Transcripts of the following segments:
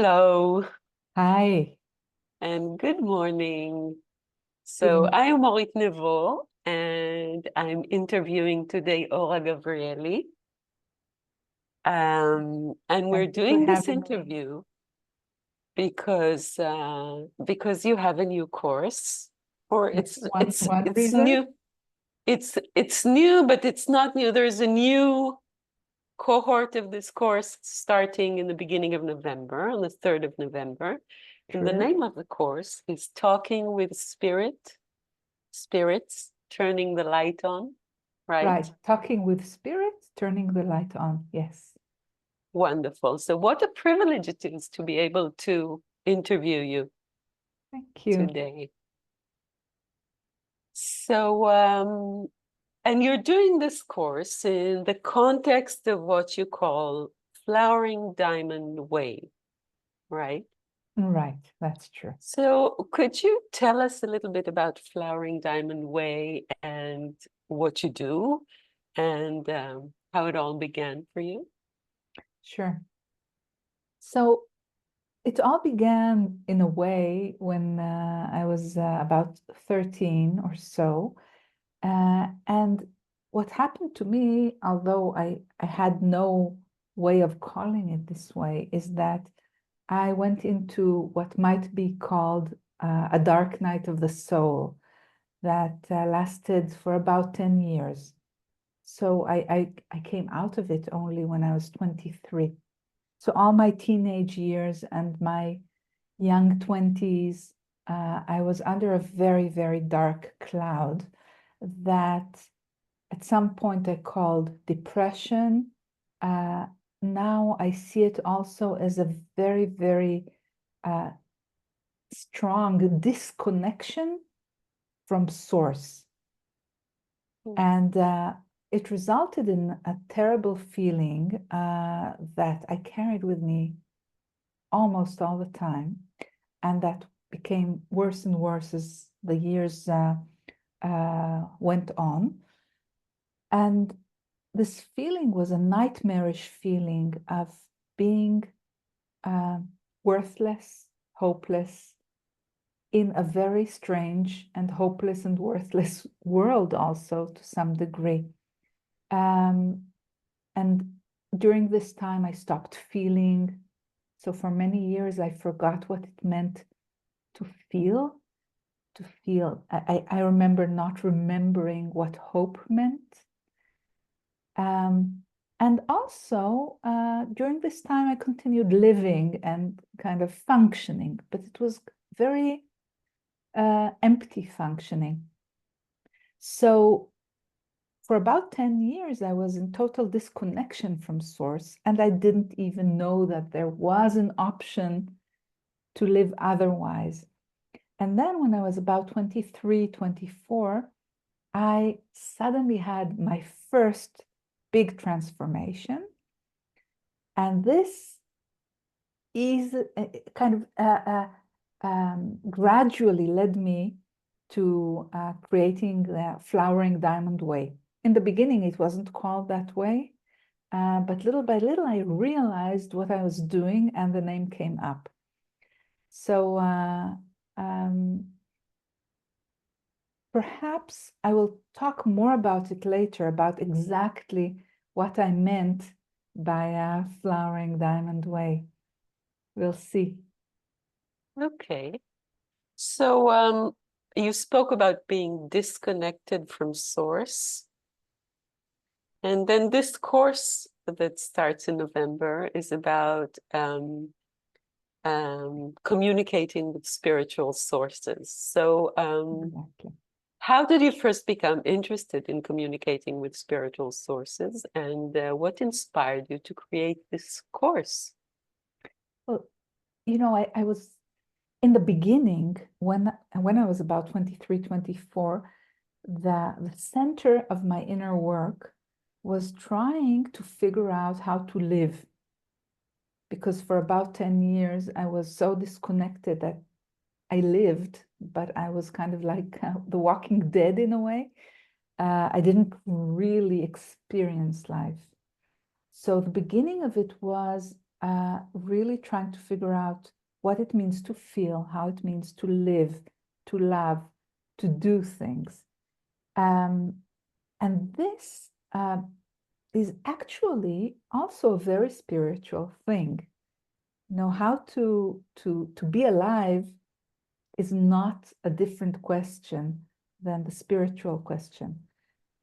Hello Hi, and good morning. good So morning. I am Orit Nevo and I'm interviewing today Ora Gavriely. And we're Thank you for doing this having me. interview because you have a new course, or That's it's one it's one it's reason. new. It's new, but it's not new. There's a new cohort of this course starting in the beginning of November, on the 3rd of November. And the Sure. name of the course is Talking with Spirits, Turning the Light On, right? Right. Talking with spirits, turning the light on. Yes. Wonderful. So what a privilege it is to be able to interview you Thank you. today. So, and you're doing this course in the context of what you call Flowering Diamond Way, right? Right. That's true. So could you tell us a little bit about Flowering Diamond Way and what you do and how it all began for you? Sure. So it all began in a way when I was about 13 or so. And what happened to me, although I had no way of calling it this way, is that I went into what might be called a dark night of the soul that lasted for about 10 years. So I came out of it only when I was 23. So all my teenage years and my young 20s, I was under a very, very dark cloud that at some point I called depression. Uh, Now I see it also as a very, very uh, strong disconnection from source. Mm. And it resulted in a terrible feeling that I carried with me almost all the time. And that became worse and worse as the years went on. And this feeling was a nightmarish feeling of being uh, worthless, hopeless, in a very strange and hopeless and worthless world, also to some degree. Um, and during this time, I stopped feeling. So for many years, I forgot what it meant to feel. To feel. I remember not remembering what hope meant. And also, during this time, I continued living and kind of functioning, but it was very empty functioning. So for about 10 years, I was in total disconnection from source, and I didn't even know that there was an option to live otherwise. And then when I was about 23, 24, I suddenly had my first big transformation. And this is kind of gradually led me to creating the Flowering Diamond Way. In the beginning, it wasn't called that way, but little by little, I realized what I was doing and the name came up. So um, perhaps I will talk more about it later, about exactly what I meant by a Flowering Diamond Way. We'll see. Okay. So you spoke about being disconnected from source. And then this course that starts in November is about communicating with spiritual sources. So Exactly. how did you first become interested in communicating with spiritual sources, and what inspired you to create this course? Well, I was in the beginning when I was about 23, 24, the center of my inner work was trying to figure out how to live. Because for about 10 years, I was so disconnected that I lived, but I was kind of like the walking dead in a way. I didn't really experience life. So the beginning of it was really trying to figure out what it means to feel, how it means to live, to love, to do things. And this is actually also a very spiritual thing. You know, how to be alive is not a different question than the spiritual question.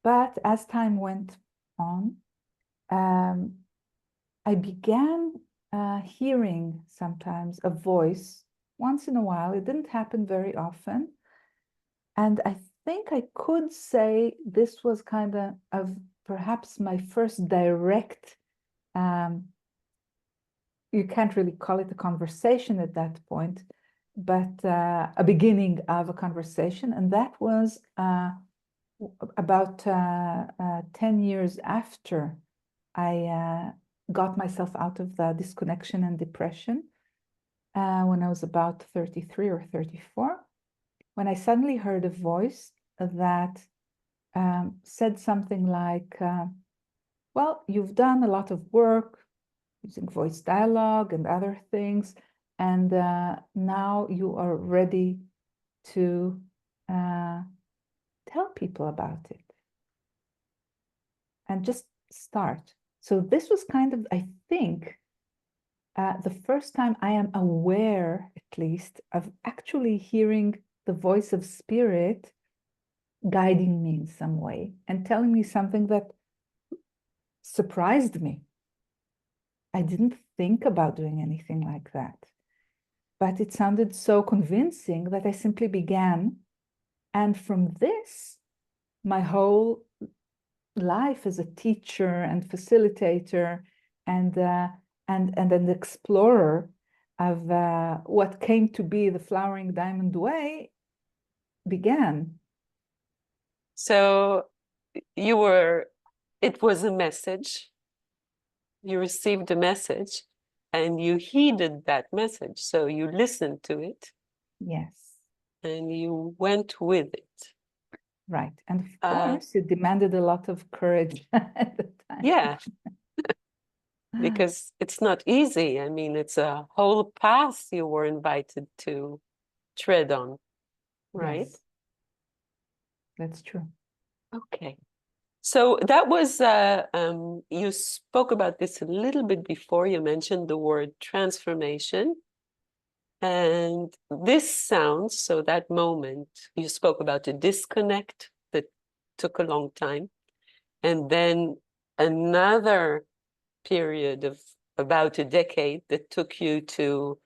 But as time went on, I began hearing sometimes a voice once in a while. It didn't happen very often. And I think I could say this was kind of perhaps my first direct, you can't really call it a conversation at that point, but a beginning of a conversation. And that was about 10 years after I got myself out of the disconnection and depression, when I was about 33 or 34, when I suddenly heard a voice that said something like, well, you've done a lot of work using voice dialogue and other things, and now you are ready to tell people about it. And just start. So this was kind of, I think, the first time I am aware, at least, of actually hearing the voice of spirit guiding me in some way and telling me something that surprised me. I didn't think about doing anything like that, but it sounded so convincing that I simply began. And from this, my whole life as a teacher and facilitator and an explorer of what came to be the Flowering Diamond Way began. So it was a message. You received a message and you heeded that message. So you listened to it. Yes. And you went with it. Right. And of course, it demanded a lot of courage at the time. Yeah. Because it's not easy. I mean, it's a whole path you were invited to tread on, right? Yes. That's true. Okay. So that was, you spoke about this a little bit before. You mentioned the word transformation. And this sounds, so that moment, you spoke about a disconnect that took a long time. And then another period of about a decade that took you to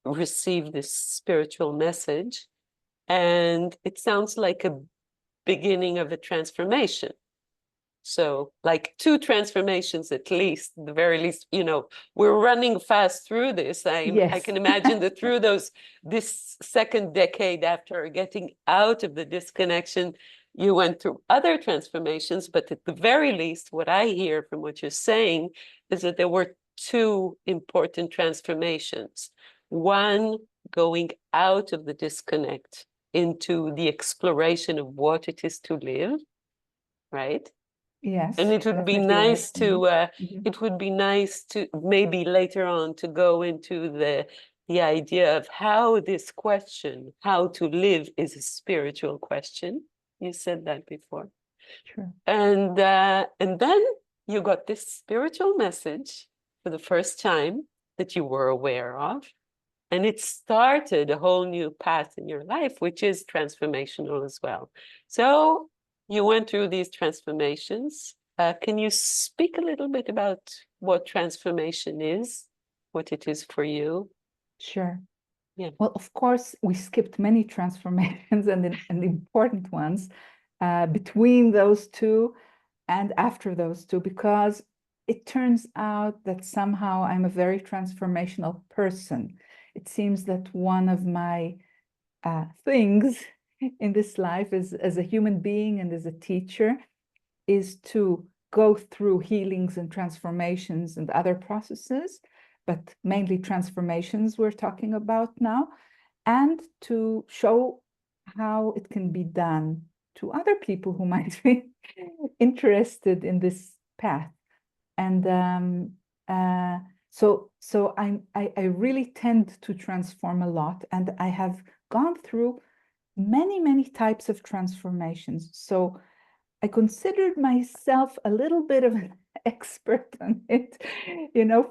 receive this spiritual message. And it sounds like a beginning of a transformation. So like 2 transformations at least, the very least, you know, we're running fast through this. I can imagine that through this second decade after getting out of the disconnection, you went through other transformations, but at the very least, what I hear from what you're saying is that there were 2 important transformations. One, going out of the disconnect into the exploration of what it is to live, right? Yes. And it would be nice to it would be nice to maybe later on to go into the idea of how this question, how to live, is a spiritual question. You said that before. Sure. And then you got this spiritual message for the first time that you were aware of. And it started a whole new path in your life, which is transformational as well. So you went through these transformations. Can you speak a little bit about what transformation is, what it is for you? Sure. Yeah. Well, of course, we skipped many transformations and important ones between those 2 and after those 2, because it turns out that somehow I'm a very transformational person. It seems that one of my things in this life is, as a human being and as a teacher, is to go through healings and transformations and other processes, but mainly transformations we're talking about now, and to show how it can be done to other people who might be interested in this path. And So I really tend to transform a lot, and I have gone through many types of transformations. So I considered myself a little bit of an expert on it,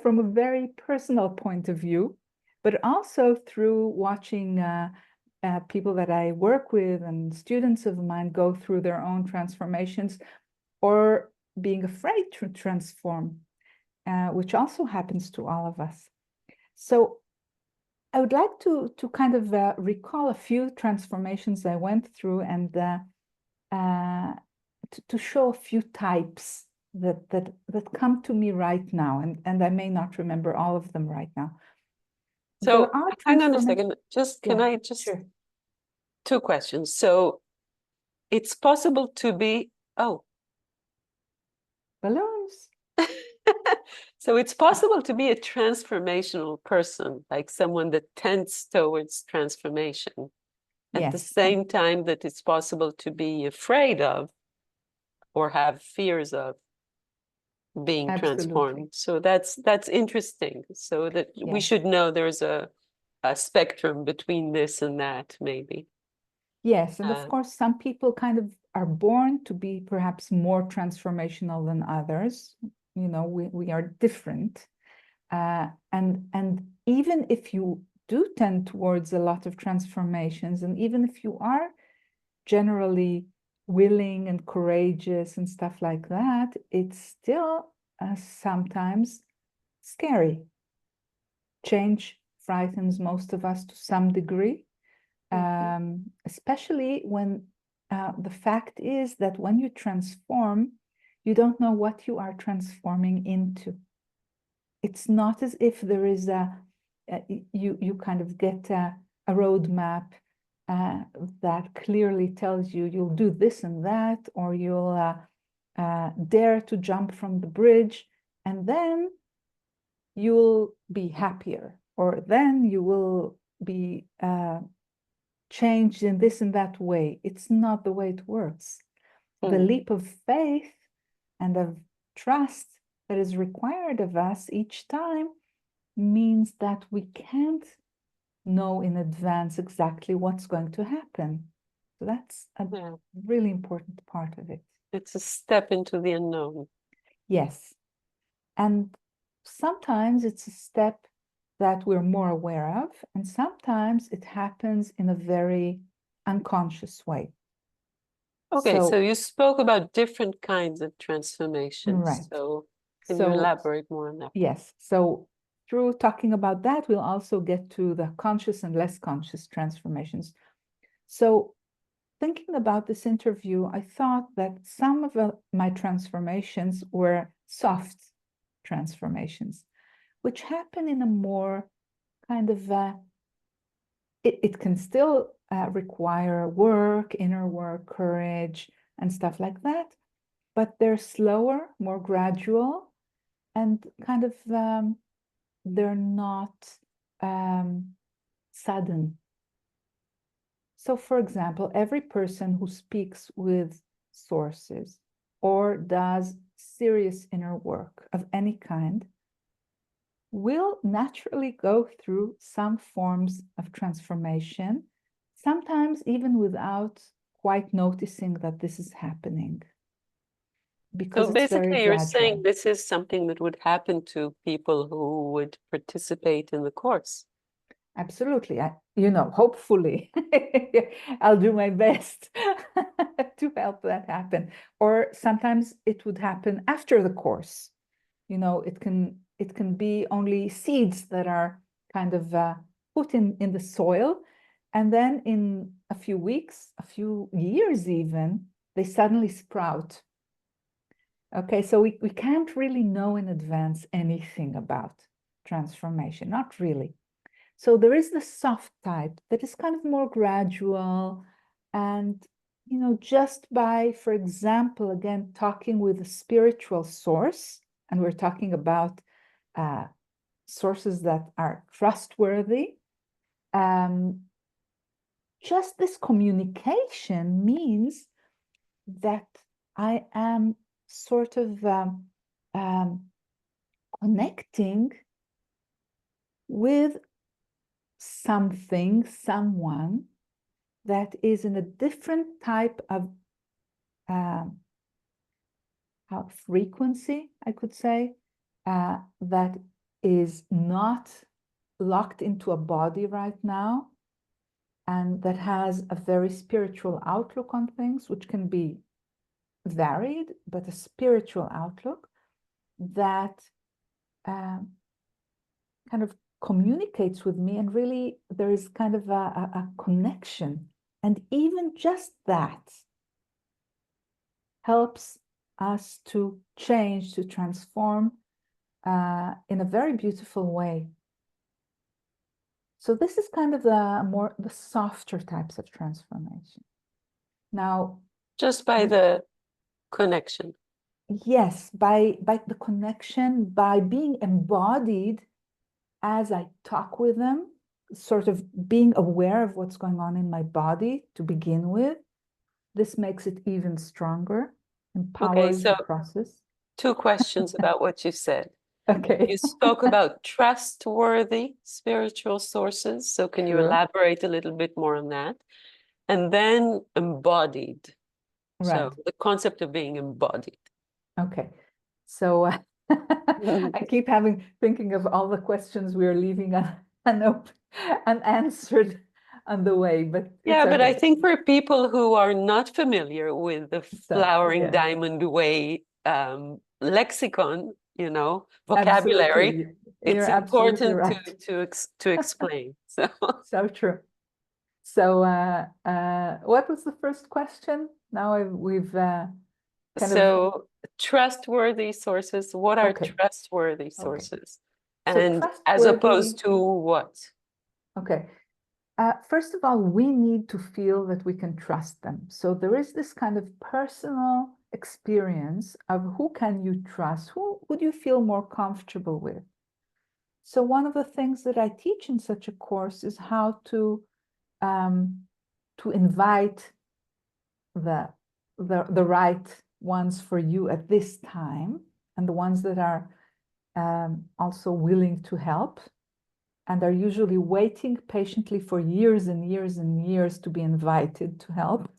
from a very personal point of view, but also through watching people that I work with and students of mine go through their own transformations, or being afraid to transform, which also happens to all of us. So I would like to kind of recall a few transformations I went through, and to show a few types that come to me right now, and I may not remember all of them right now. So There are hang on a transformations. second. Can Yeah, I just sure. two questions? So it's possible to be, oh, Balloons. so it's possible to be a transformational person, like someone that tends towards transformation, at the Yes, same time that it's possible to be afraid of or have fears of being absolutely. transformed. So that's interesting. So that we Yes. should know there's a spectrum between this and that, maybe. Yes, and of Uh, course, some people kind of are born to be perhaps more transformational than others. We are different. And even if you do tend towards a lot of transformations, and even if you are generally willing and courageous and stuff like that, it's still sometimes scary. Change frightens most of us to some degree, mhm. especially when the fact is that when you transform, you don't know what you are transforming into. It's not as if there is you kind of get a roadmap that clearly tells you you'll do this and that, or you'll dare to jump from the bridge, and then you'll be happier, or then you will be changed in this and that way. It's not the way it works. The Mm. leap of faith and of trust that is required of us each time means that we can't know in advance exactly what's going to happen. So that's a Yeah, really important part of it. it's a step into the unknown. Yes. And sometimes it's a step that we're more aware of, and sometimes it happens in a very unconscious way. Okay, so So, you spoke about different kinds of transformations. right. So can you So, elaborate more on that? yes. So, through talking about that, we'll also get to the conscious and less conscious transformations. So, thinking about this interview, I thought that some of my transformations were soft transformations, which happen in a more kind of, it can still require work, inner work, courage, and stuff like that, but they're slower, more gradual, and kind of, they're not sudden. So, for example, every person who speaks with sources or does serious inner work of any kind will naturally go through some forms of transformation, sometimes even without quite noticing that this is happening, because So it's very basically, you're saying gradual. this is something that would happen to people who would participate in the course. Absolutely. Hopefully, I'll do my best to help that happen. Or sometimes it would happen after the course. It can be only seeds that are kind of put in the soil, and then in a few weeks, a few years even, they suddenly sprout. Okay, so we can't really know in advance anything about transformation, not really. So there is the soft type that is kind of more gradual, and just by, for example, again, talking with a spiritual source, and we're talking about uh, sources that are trustworthy, um, just this communication means that I am sort of um, connecting with something, someone that is in a different type of frequency, I could say, that is not locked into a body right now, and that has a very spiritual outlook on things, which can be varied, but a spiritual outlook that kind of communicates with me, and really there is kind of a connection. And even just that helps us to change, to transform in a very beautiful way. So this is kind of the softer types of transformation. Now, just by the connection. Yes, by the connection, by being embodied as I talk with them, sort of being aware of what's going on in my body to begin with. This makes it even stronger, empowers the process. 2 questions about what you said. Okay. You spoke about trustworthy spiritual sources. So can you elaborate a little bit more on that? And then embodied. Right. So the concept of being embodied. Okay. So I keep thinking of all the questions we are leaving unanswered on the way, but yeah, but I okay. think for people who are not familiar with the flowering diamond way lexicon, you know, vocabulary, Absolutely. it's You're absolutely important right. to explain. So So true. So what was the first question? Now we've kind of trustworthy sources. What are okay. trustworthy Okay. sources? So And as trustworthy, opposed to what? okay. First of all, we need to feel that we can trust them. So there is this kind of personal experience of who can you trust? Who would you feel more comfortable with? So one of the things that I teach in such a course is how to invite the right ones for you at this time, and the ones that are also willing to help, and are usually waiting patiently for years and years and years to be invited to help.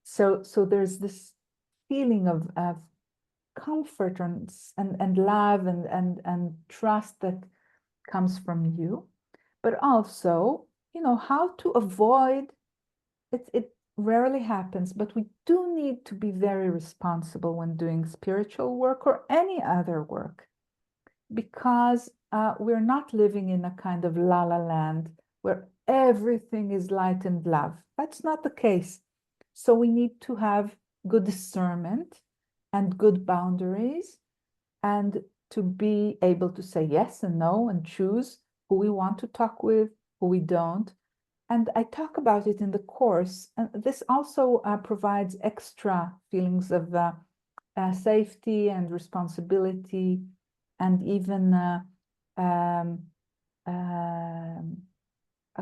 So there's this feeling of comfort and love and trust that comes from you, but also, how to avoid it. It rarely happens, but we do need to be very responsible when doing spiritual work or any other work, because we're not living in a kind of la-la land where everything is light and love. That's not the case. So we need to have good discernment and good boundaries, and to be able to say yes and no and choose who we want to talk with, who we don't. And I talk about it in the course. And this also provides extra feelings of safety and responsibility, and even a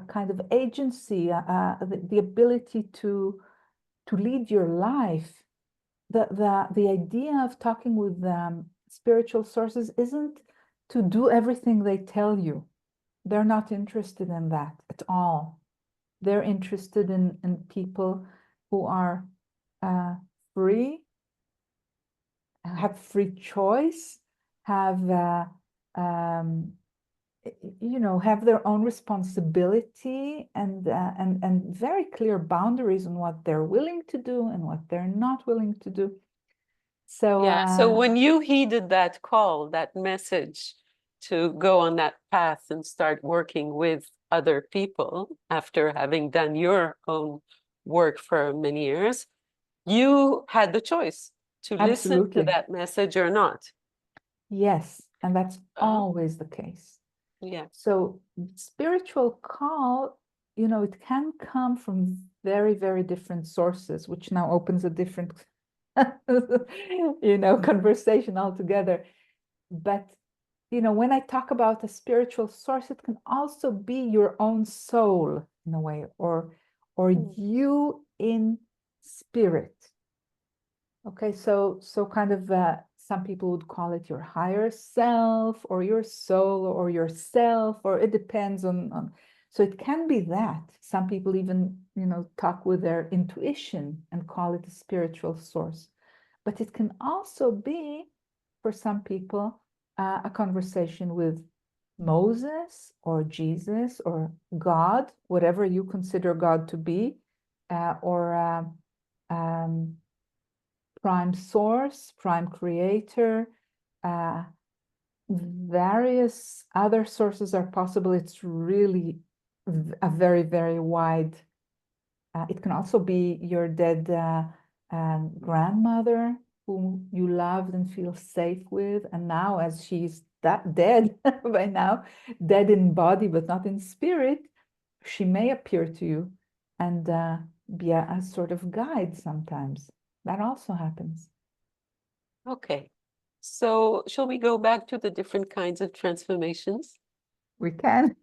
kind of agency, the ability to lead your life. The idea of talking with spiritual sources isn't to do everything they tell you. They're not interested in that at all. They're interested in people who are free, have free choice, have have their own responsibility, and very clear boundaries on what they're willing to do and what they're not willing to do. So yeah, so when you heeded that call, that message to go on that path and start working with other people after having done your own work for many years, you had the choice to listen to that message or not. Yes, and that's always the case. Yeah. So spiritual call, it can come from very, very different sources, which now opens a different, conversation altogether. But, when I talk about a spiritual source, it can also be your own soul in a way, or you in spirit. Okay, so kind of some people would call it your higher self or your soul or yourself, or it depends on. So it can be that. Some people even, talk with their intuition and call it a spiritual source. But it can also be, for some people, a conversation with Moses or Jesus or God, whatever you consider God to be, or prime source, prime creator. Various other sources are possible. It's really a very, very wide. It can also be your dead grandmother whom you loved and feel safe with. And now, as she's dead by now, dead in body, but not in spirit, she may appear to you and be a sort of guide sometimes. That also happens. Okay. So shall we go back to the different kinds of transformations? We can.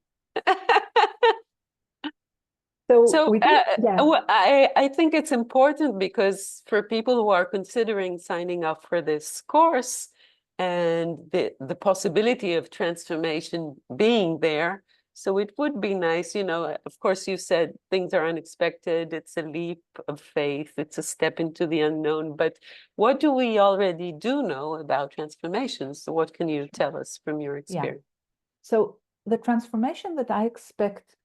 So we did, yeah. I think it's important because for people who are considering signing up for this course and the possibility of transformation being there, so it would be nice, of course, you said things are unexpected, it's a leap of faith, it's a step into the unknown, but what do we already do know about transformations? So what can you tell us from your experience? Yeah. So the transformation that I expect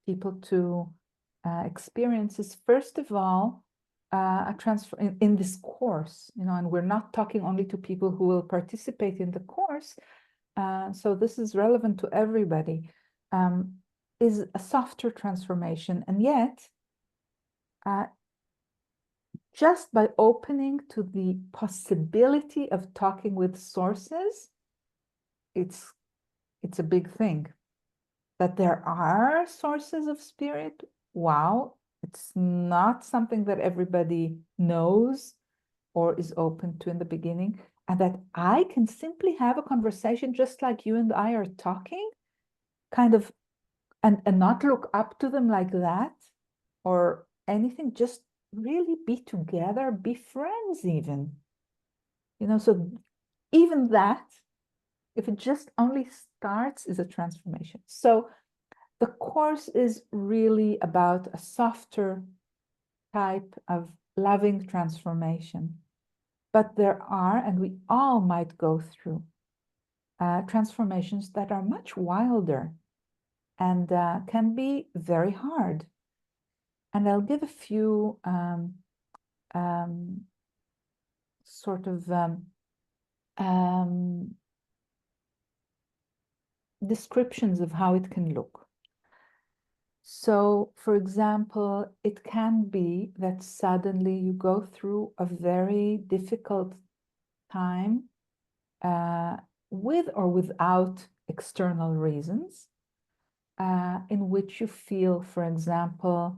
people to experience is, first of all, a transfer in this course, and we're not talking only to people who will participate in the course. So this is relevant to everybody, is a softer transformation. And yet, just by opening to the possibility of talking with sources, it's a big thing. That there are sources of spirit, wow, it's not something that everybody knows or is open to in the beginning, and that I can simply have a conversation just like you and I are talking, kind of, and not look up to them like that or anything, just really be together, be friends even. So even that, if it just only starts, is a transformation. So the course is really about a softer type of loving transformation. But there are, and we all might go through, transformations that are much wilder and can be very hard. And I'll give a few sort of descriptions of how it can look. So, for example, it can be that suddenly you go through a very difficult time with or without external reasons, in which you feel, for example,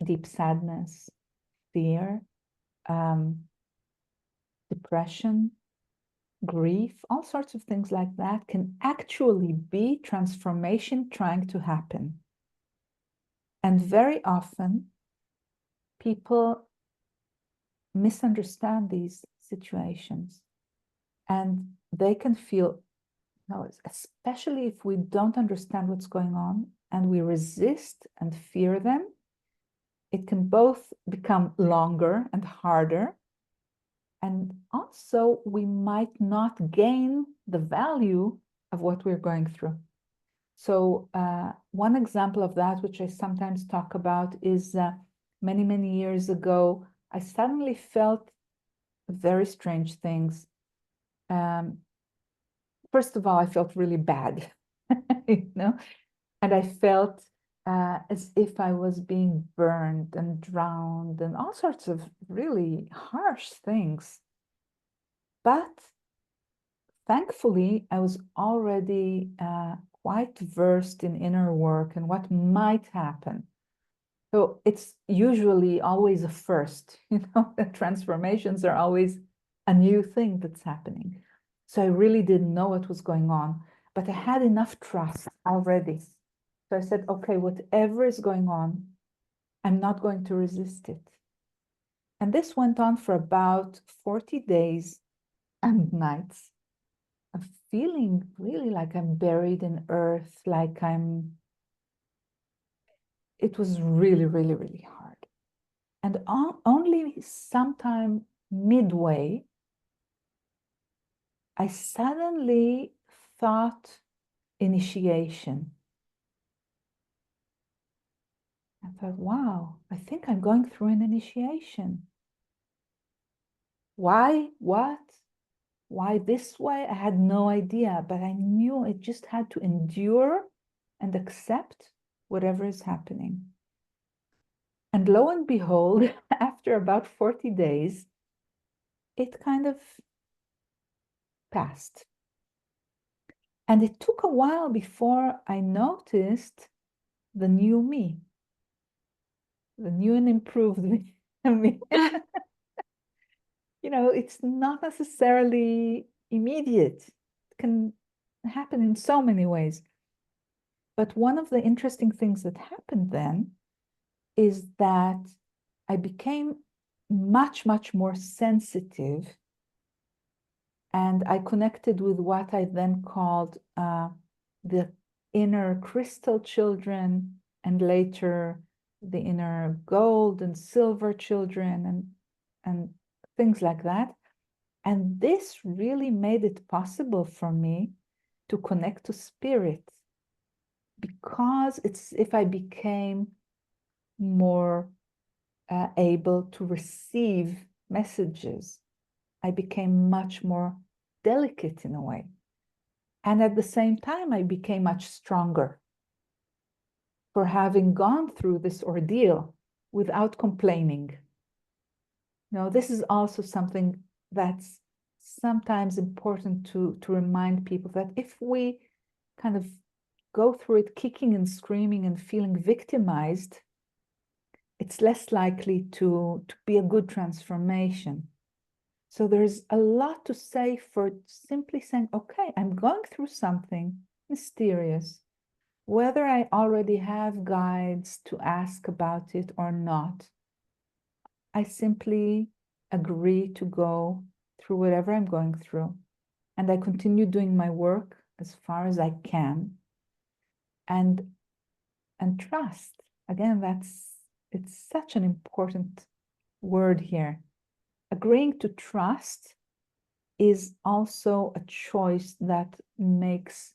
deep sadness, fear, depression, grief, all sorts of things like that can actually be transformation trying to happen. And very often, people misunderstand these situations, and they can feel, especially if we don't understand what's going on and we resist and fear them, it can both become longer and harder. And also, we might not gain the value of what we're going through. So one example of that, which I sometimes talk about, is many, many years ago, I suddenly felt very strange things. First of all, I felt really bad, and I felt as if I was being burned and drowned and all sorts of really harsh things. But thankfully, I was already quite versed in inner work and what might happen. So it's usually always a first, the transformations are always a new thing that's happening. So I really didn't know what was going on, but I had enough trust already. So I said, okay, whatever is going on, I'm not going to resist it. And this went on for about 40 days and nights of feeling really like I'm buried in earth, like it was really, really, really hard. And only sometime midway, I suddenly thought initiation. I thought, wow, I think I'm going through an initiation. Why? What? Why this way? I had no idea, but I knew I just had to endure and accept whatever is happening. And lo and behold, after about 40 days, it kind of passed. And it took a while before I noticed the new me, the new and improved me. It's not necessarily immediate. It can happen in so many ways. But one of the interesting things that happened then is that I became much, much more sensitive, and I connected with what I then called the inner crystal children, and later the inner gold and silver children, and things like that. And this really made it possible for me to connect to spirit, because it's if I became more able to receive messages, I became much more delicate in a way. And at the same time, I became much stronger for having gone through this ordeal without complaining. This is also something that's sometimes important to remind people, that if we kind of go through it kicking and screaming and feeling victimized, it's less likely to be a good transformation. So there's a lot to say for simply saying, okay, I'm going through something mysterious, whether I already have guides to ask about it or not. I simply agree to go through whatever I'm going through, and I continue doing my work as far as I can, and trust. Again, it's such an important word here. Agreeing to trust is also a choice that makes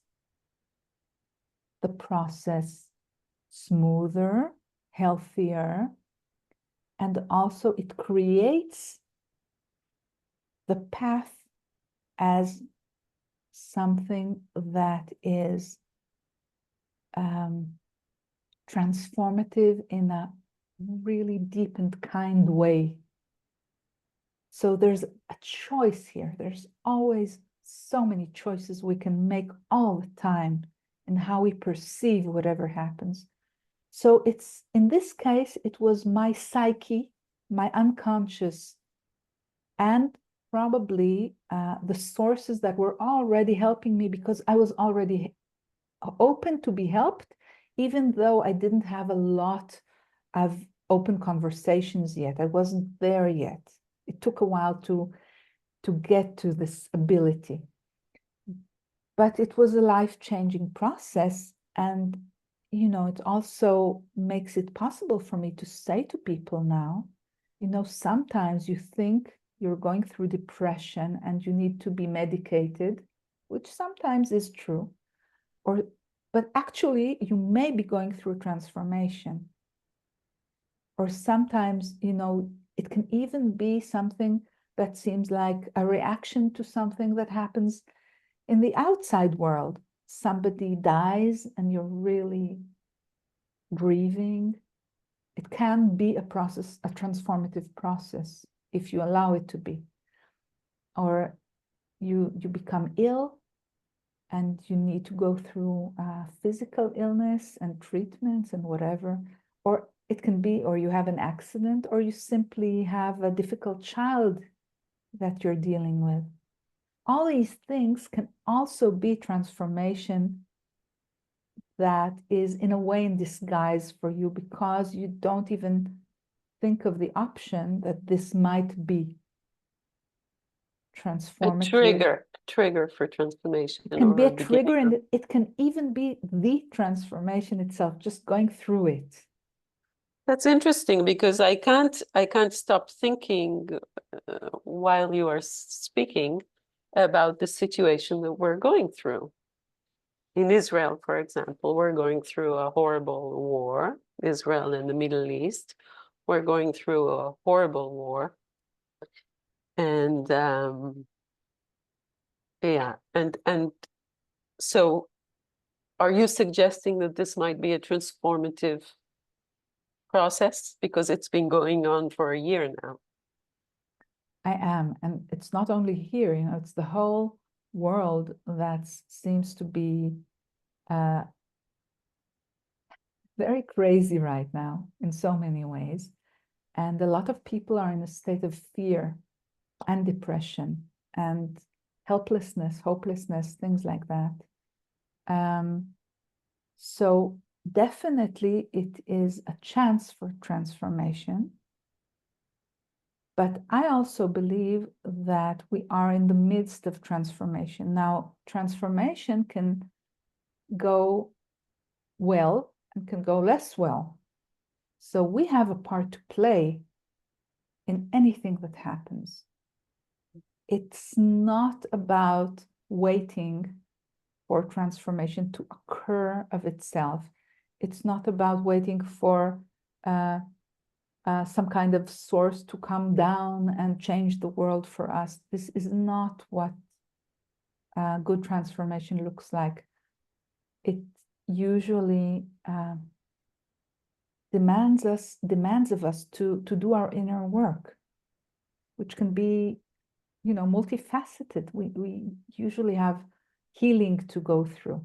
the process smoother, healthier, and also it creates the path as something that is transformative in a really deep and kind way. So there's a choice here. There's always so many choices we can make all the time in how we perceive whatever happens. So it's, in this case, it was my psyche, my unconscious, and probably the sources that were already helping me, because I was already open to be helped, even though I didn't have a lot of open conversations yet. I wasn't there yet. It took a while to get to this ability. But it was a life-changing process. And, it also makes it possible for me to say to people now, sometimes you think you're going through depression and you need to be medicated, which sometimes is true, but actually you may be going through transformation. Or sometimes, it can even be something that seems like a reaction to something that happens in the outside world. Somebody dies and you're really grieving. It can be a process, a transformative process, if you allow it to be. Or you become ill and you need to go through physical illness and treatments and whatever. Or it can be, or you have an accident, or you simply have a difficult child that you're dealing with. All these things can also be transformation that is in a way in disguise for you, because you don't even think of the option that this might be A transformative. trigger for transformation It can be or a a beginning. trigger, and it can even be the transformation itself, just going through it. That's interesting because I can't stop thinking while you are speaking about the situation that we're going through. In Israel, for example, we're going through a horrible war, Israel and the Middle East. We're going through a horrible war. And yeah, and so are you suggesting that this might be a transformative process because it's been going on for a year now? I am, and it's not only here, it's the whole world that seems to be very crazy right now in so many ways. And a lot of people are in a state of fear and depression and helplessness, hopelessness, things like that. So definitely it is a chance for transformation. But I also believe that we are in the midst of transformation. Now, transformation can go well and can go less well. So we have a part to play in anything that happens. It's not about waiting for transformation to occur of itself. It's not about waiting for some kind of source to come down and change the world for us. This is not what good transformation looks like. It usually demands of us to do our inner work, which can be, multifaceted. We usually have healing to go through,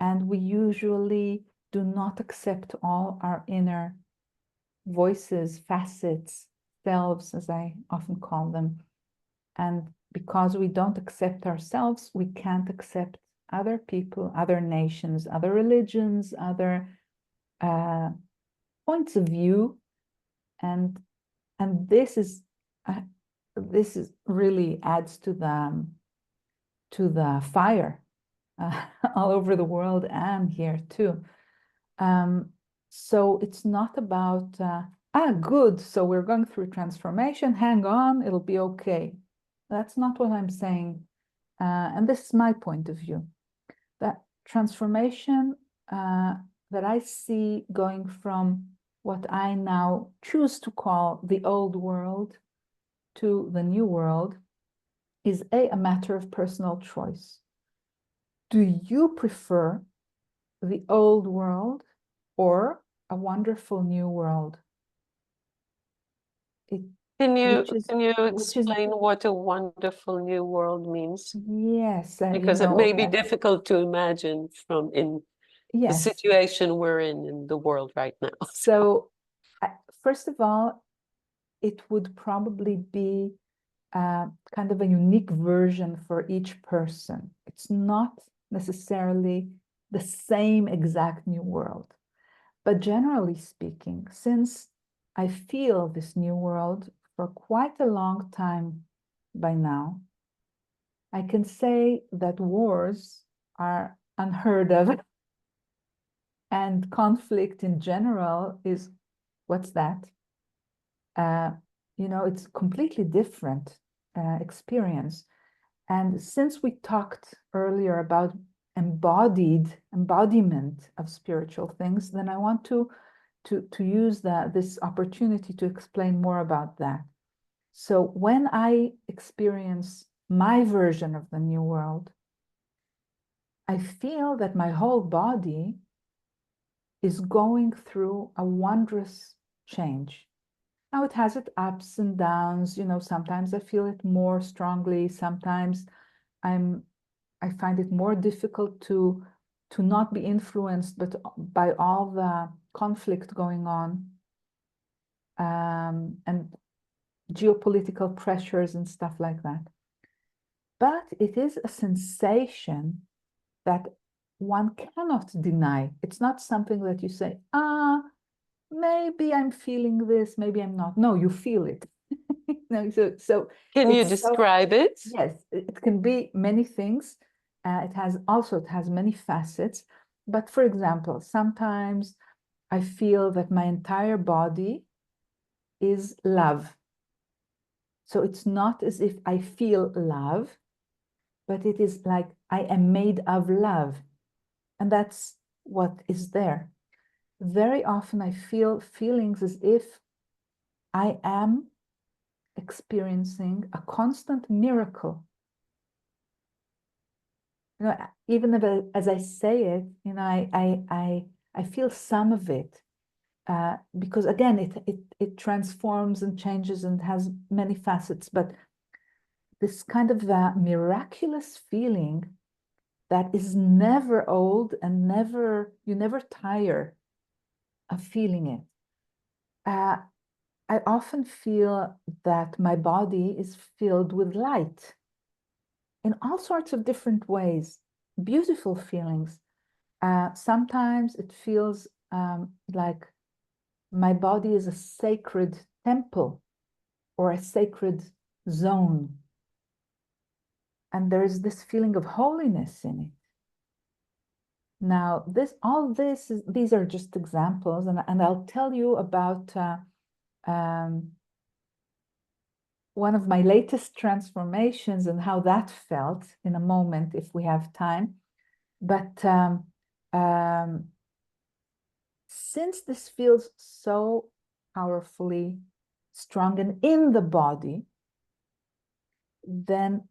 and we usually do not accept all our inner voices, facets, selves, as I often call them. And because we don't accept ourselves, we can't accept other people, other nations, other religions, other points of view. And this is really adds to the fire all over the world and here too. So it's not about good, so we're going through transformation, hang on, it'll be okay. That's not what I'm saying. And this is my point of view. That transformation that I see going from what I now choose to call the old world to the new world is a matter of personal choice. Do you prefer the old world or a wonderful new world? Can you Which is explain what a wonderful new world means? yes, Because it may be difficult to imagine from in the yes. situation we're in the world right now. So first of all, it would probably be kind of a unique version for each person. It's not necessarily the same exact new world. But generally speaking, since I feel this new world for quite a long time by now, I can say that wars are unheard of. And conflict in general is, what's that? It's completely different experience. And since we talked earlier about embodiment of spiritual things, then I want to use this opportunity to explain more about that. So when I experience my version of the new world, I feel that my whole body is going through a wondrous change. Now it has its ups and downs, sometimes I feel it more strongly, sometimes I find it more difficult to not be influenced but by all the conflict going on and geopolitical pressures and stuff like that. But it is a sensation that one cannot deny. It's not something that you say, maybe I'm feeling this, maybe I'm not. No, you feel it. No, so Can you it's so, describe it? yes, it can be many things. It has many facets. But for example, sometimes I feel that my entire body is love. So it's not as if I feel love, but it is like I am made of love. And that's what is there. Very often I feel feelings as if I am experiencing a constant miracle. You know, even if, as I say it, you know, I feel some of it because again, it transforms and changes and has many facets. But this kind of miraculous feeling that is never old and you never tire of feeling it. I often feel that my body is filled with light in all sorts of different ways, beautiful feelings. Sometimes it feels like my body is a sacred temple or a sacred zone. And there is this feeling of holiness in it. Now, these are just examples, and I'll tell you about one of my latest transformations and how that felt in a moment if we have time. But since this feels so powerfully strong and in the body, then,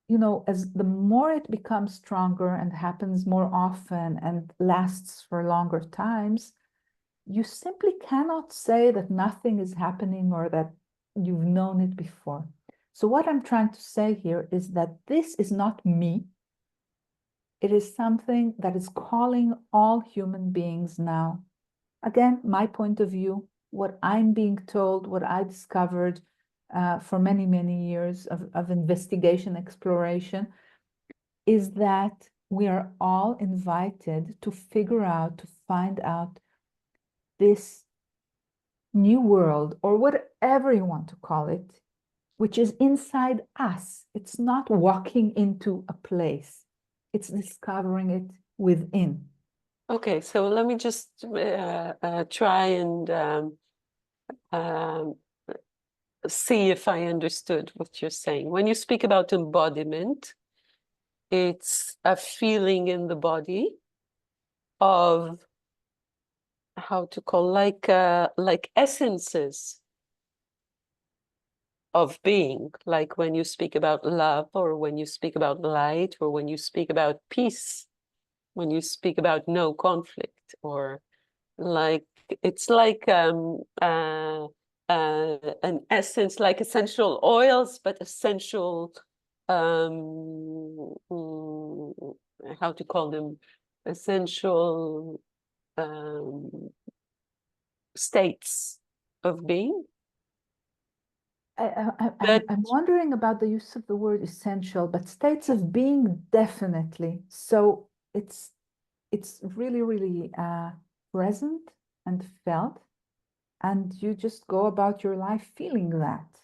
you know, as the more it becomes stronger and happens more often and lasts for longer times, you simply cannot say that nothing is happening or that you've known it before. So what I'm trying to say here is that this is not me. It is something that is calling all human beings now. Again, my point of view, what I'm being told, what I discovered for many, many years of investigation, exploration, is that we are all invited to figure out, to find out this new world, or whatever you want to call it, which is inside us. It's not walking into a place, it's discovering it within. Okay, so let me just try and um, see if I understood what you're saying. When you speak about embodiment, it's a feeling in the body of how to call like essences of being, like when you speak about love, or when you speak about light, or when you speak about peace, when you speak about no conflict, or like it's like an essence, like essential oils, but essential how to call them, essential states of being that I'm wondering about the use of the word essential, but states of being definitely. So it's really, really present and felt, and you just go about your life feeling that.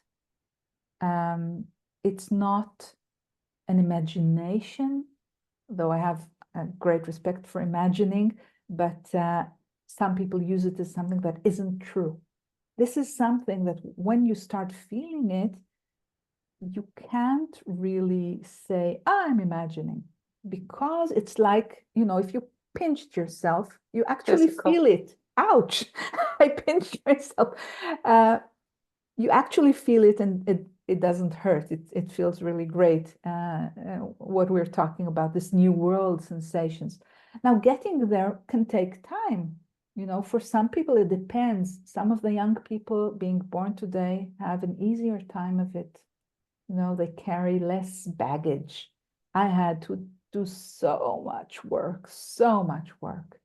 It's not an imagination, though I have a great respect for imagining, but some people use it as something that isn't true. This is something that when you start feeling it, you can't really say, I'm imagining, because it's like, you know, if you pinched yourself, you actually physical. feel it. Ouch, I pinched myself. You actually feel it, and it doesn't hurt. It feels really great. What we're talking about, this new world sensations. Now, getting there can take time. You know, for some people, it depends. Some of the young people being born today have an easier time of it. You know, they carry less baggage. I had to do so much work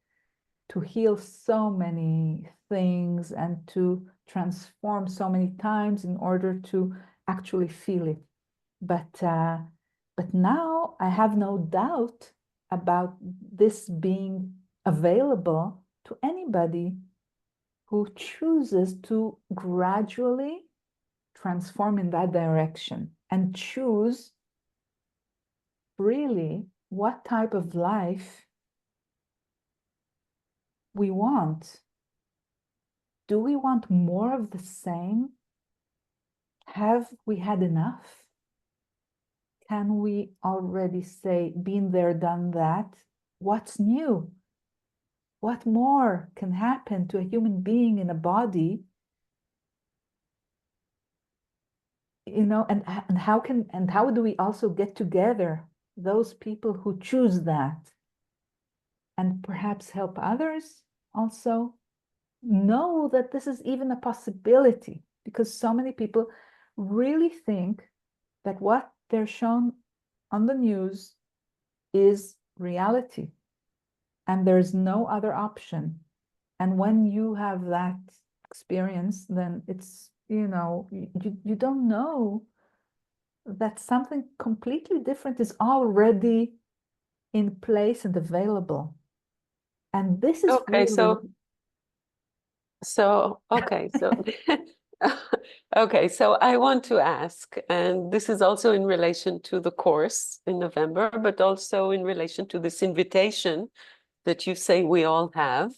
to heal so many things and to transform so many times in order to actually feel it. But now I have no doubt about this being available to anybody who chooses to gradually transform in that direction and choose really what type of life we want. Do we want more of the same? Have we had enough? Can we already say, been there, done that? What's new? What more can happen to a human being in a body? You know, and how do we also get together those people who choose that and perhaps help others also know that this is even a possibility, because so many people really think that what they're shown on the news is reality and there's no other option. And when you have that experience, then it's, you know, you don't know that something completely different is already in place and available. And this is Okay, really okay, so okay, so I want to ask, and this is also in relation to the course in November, but also in relation to this invitation that you say we all have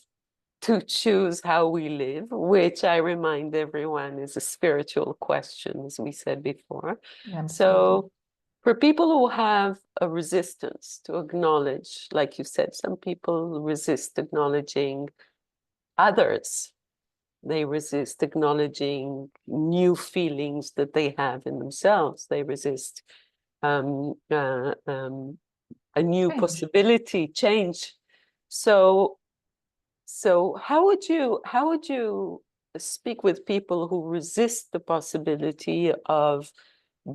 to choose how we live, which I remind everyone is a spiritual question, as we said before. absolutely. So for people who have a resistance to acknowledge, like you said, some people resist acknowledging others. They resist acknowledging new feelings that they have in themselves. They resist um, uh, um, a new Change. possibility, change. So, so how would you speak with people who resist the possibility of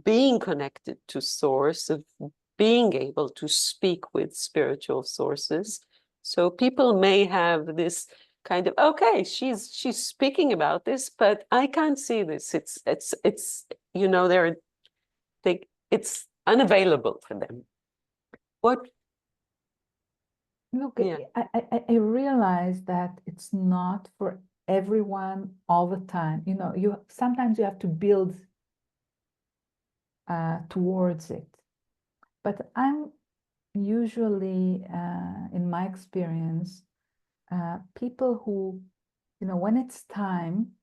being connected to source, of being able to speak with spiritual sources? So people may have this kind of, okay, she's speaking about this, but I can't see this. It's you know, it's unavailable for them. What? Look, Yeah. I realize that it's not for everyone all the time. You know, you sometimes you have to build towards it. But I'm usually, in my experience, people who, you know, when it's time,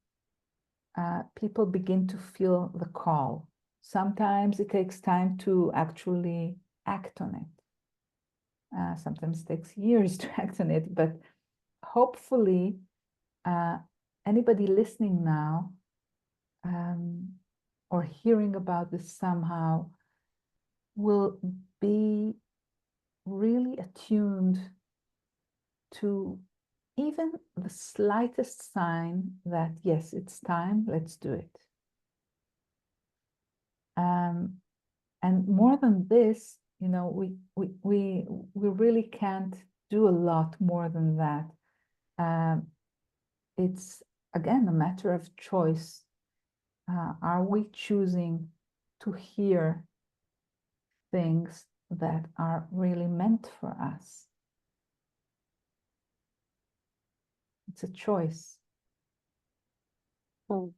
people begin to feel the call. Sometimes it takes time to actually act on it. Sometimes it takes years to act on it, but hopefully, anybody listening now or hearing about this somehow will be really attuned to even the slightest sign that, yes, it's time, let's do it. And more than this, you know, we really can't do a lot more than that. It's, again, a matter of choice. Are we choosing to hear things that are really meant for us? It's a choice. Mm.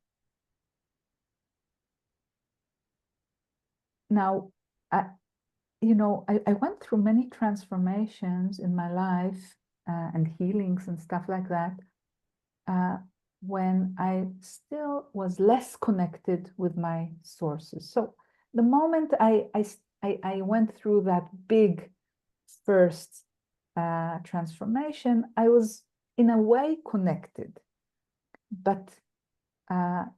Now, you know, I went through many transformations in my life and healings and stuff like that when I still was less connected with my sources. So the moment I went through that big first transformation, I was in a way connected, but kind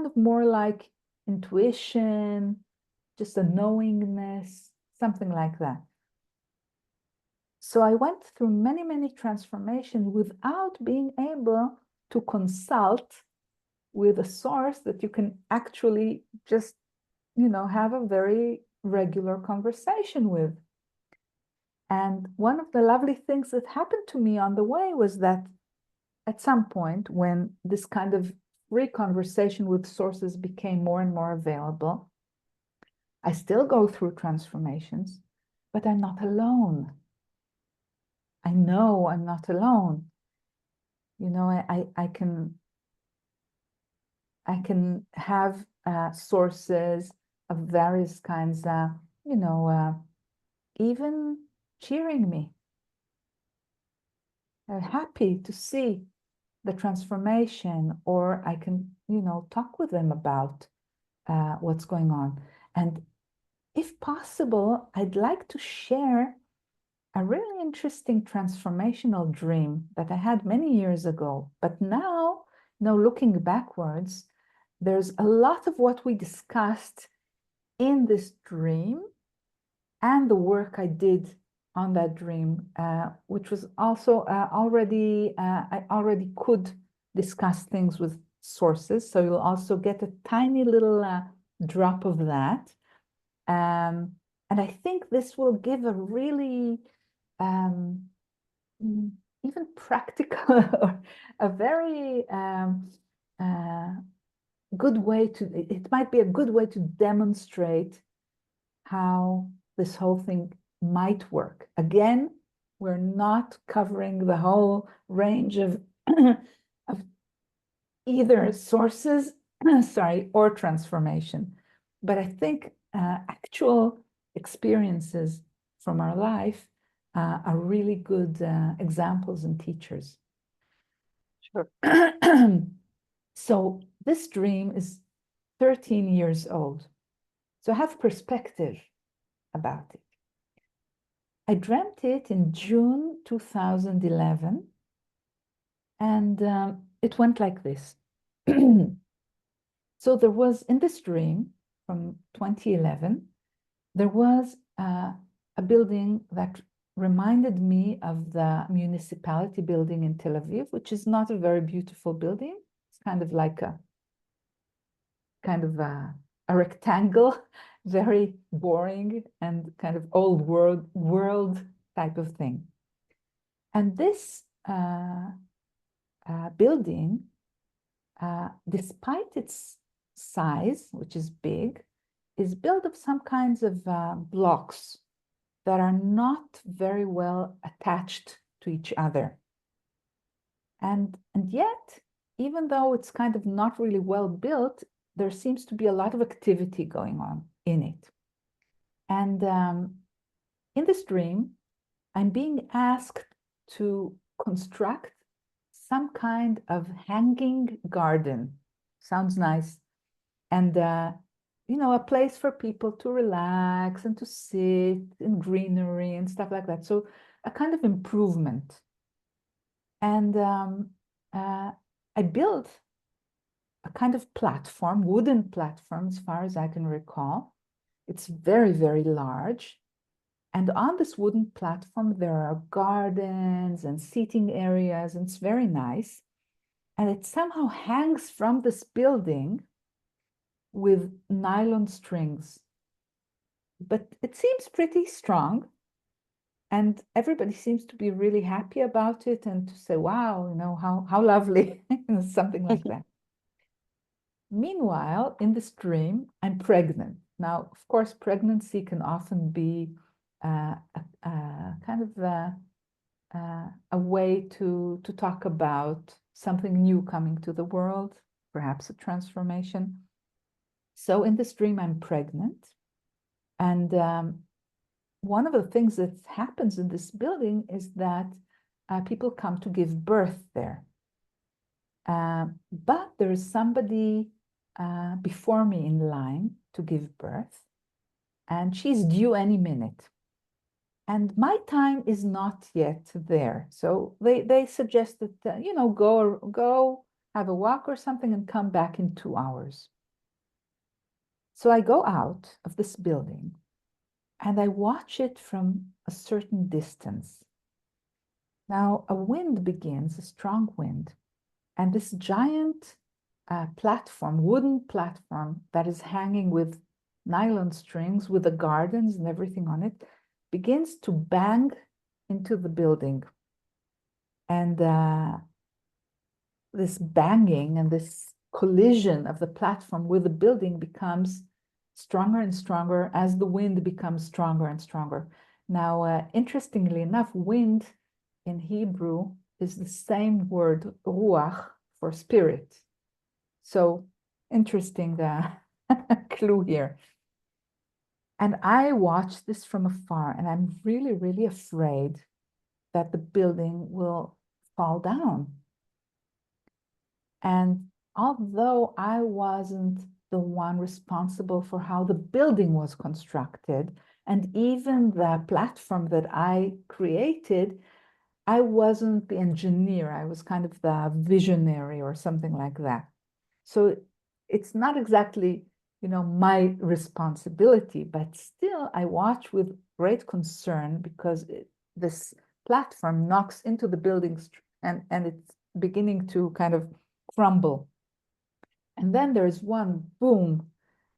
of more like intuition, just a knowingness, something like that. So I went through many, many transformations without being able to consult with a source that you can actually just, you know, have a very regular conversation with. And one of the lovely things that happened to me on the way was that at some point, when this kind of free conversation with sources became more and more available, I still go through transformations, but I'm not alone. I know I'm not alone. You know, I can have sources of various kinds, you know, even cheering me. They're happy to see the transformation, or I can, you know, talk with them about what's going on. And if possible, I'd like to share a really interesting transformational dream that I had many years ago. But now, you know, looking backwards, there's a lot of what we discussed in this dream and the work I did on that dream, which was also I already could discuss things with sources. So you'll also get a tiny little drop of that. And I think this will give a really even practical or a very good way to, it might be a good way to demonstrate how this whole thing might work. Again, we're not covering the whole range of, of either sources, sorry, or transformation. But I think actual experiences from our life are really good examples and teachers. Sure. So this dream is 13 years old. So have perspective about it. I dreamt it in June 2011, and it went like this. So there was, in this dream from 2011, there was a building that reminded me of the municipality building in Tel Aviv, which is not a very beautiful building. It's kind of like a rectangle, very boring and kind of old world type of thing. And this building, despite its size, which is big, is built of some kinds of blocks that are not very well attached to each other. And yet, even though it's kind of not really well built, there seems to be a lot of activity going on in it. And in this dream, I'm being asked to construct some kind of hanging garden. Sounds nice. And, you know, a place for people to relax and to sit in greenery and stuff like that. So a kind of improvement. And I built a kind of platform, wooden platform, as far as I can recall. It's very, very large. And on this wooden platform, there are gardens and seating areas, and it's very nice. And it somehow hangs from this building with nylon strings. But it seems pretty strong. And everybody seems to be really happy about it and to say, wow, you know, how lovely, something like that. Meanwhile, in this dream, I'm pregnant. Now, of course, pregnancy can often be kind of a way to talk about something new coming to the world, perhaps a transformation. So in this dream, I'm pregnant. And one of the things that happens in this building is that people come to give birth there. But there is somebody before me in line to give birth, and she's due any minute. And my time is not yet there. So they suggest that, you know, go have a walk or something and come back in 2 hours. So I go out of this building and I watch it from a certain distance. Now a wind begins, a strong wind, and this giant platform, wooden platform that is hanging with nylon strings with the gardens and everything on it, begins to bang into the building. And this banging and this collision of the platform with the building becomes stronger and stronger as the wind becomes stronger and stronger. Now, interestingly enough, wind in Hebrew is the same word, ruach, for spirit. So interesting clue here. And I watch this from afar, and I'm really, really afraid that the building will fall down. And although I wasn't the one responsible for how the building was constructed, and even the platform that I created, I wasn't the engineer. I was kind of the visionary or something like that. So it's not exactly, my responsibility, but still I watch with great concern because this platform knocks into the building and it's beginning to kind of crumble. And then there's one boom,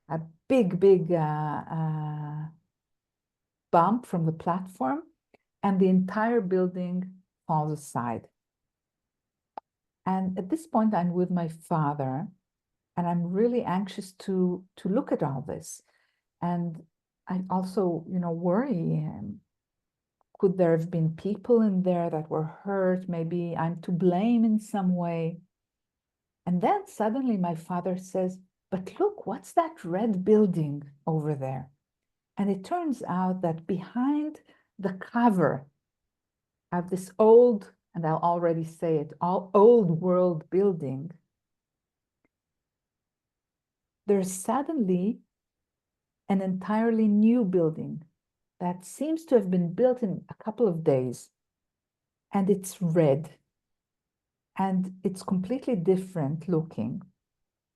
a big bump from the platform, and the entire building falls aside. And at this point, I'm with my father, and I'm really anxious to look at all this. And I also, worry, could there have been people in there that were hurt? Maybe I'm to blame in some way. And then suddenly my father says, but look, what's that red building over there? And it turns out that behind the cover of this old, and I'll already say it, old world building, there's suddenly an entirely new building that seems to have been built in a couple of days. And it's red. And it's completely different looking.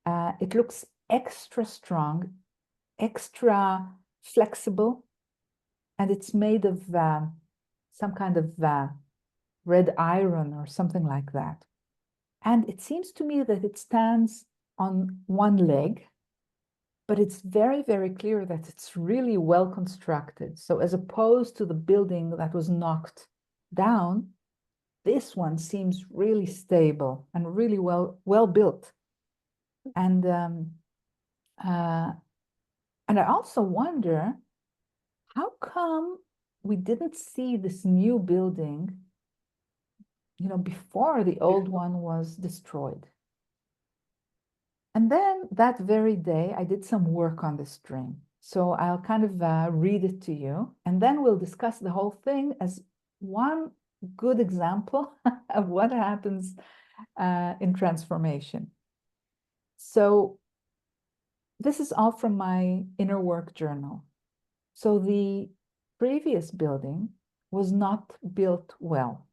It looks extra strong, extra flexible, and it's made of some kind of red iron or something like that. And it seems to me that it stands on one leg, but it's very, very clear that it's really well constructed. So as opposed to the building that was knocked down, this one seems really stable and really well built. And I also wonder, how come we didn't see this new building, before the old one was destroyed? And then that very day, I did some work on this dream. So I'll kind of read it to you, and then we'll discuss the whole thing as one good example of what happens in transformation. So this is all from my inner work journal. So the previous building was not built well.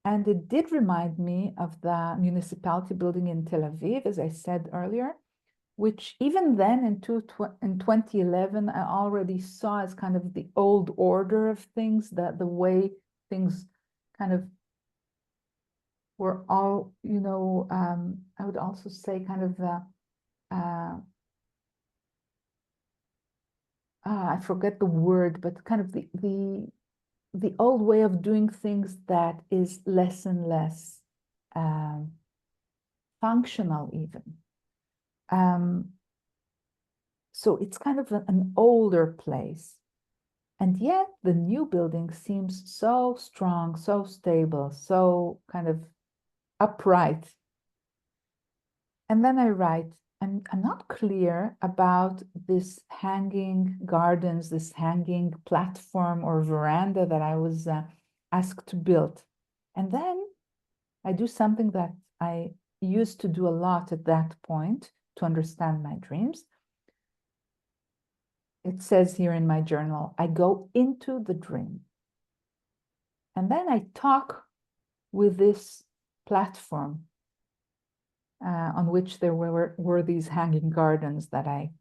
And it did remind me of the municipality building in Tel Aviv, as I said earlier, which even then in 2011, I already saw as kind of the old order of things, the way things kind of were all, I would also say kind of I forget the word, but kind of the old way of doing things that is less and less functional even. So it's kind of an older place. And yet the new building seems so strong, so stable, so kind of upright. And then I write, I'm not clear about this hanging gardens, this hanging platform or veranda that I was asked to build. And then I do something that I used to do a lot at that point to understand my dreams. It says here in my journal, I go into the dream. And then I talk with this platform on which there were these hanging gardens that I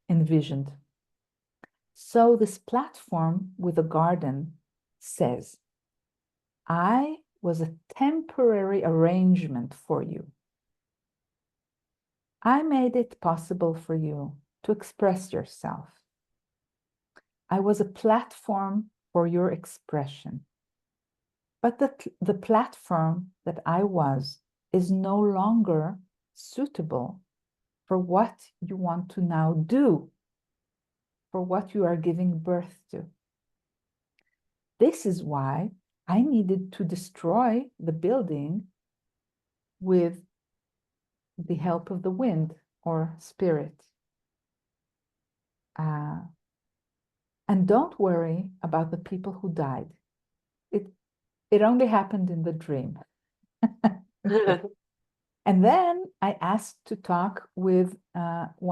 envisioned. So this platform with a garden says, I was a temporary arrangement for you. I made it possible for you to express yourself. I was a platform for your expression. But the platform that I was is no longer suitable for what you want to now do, for what you are giving birth to. This is why I needed to destroy the building with the help of the wind or spirit. And don't worry about the people who died. It only happened in the dream. Okay. And then I asked to talk with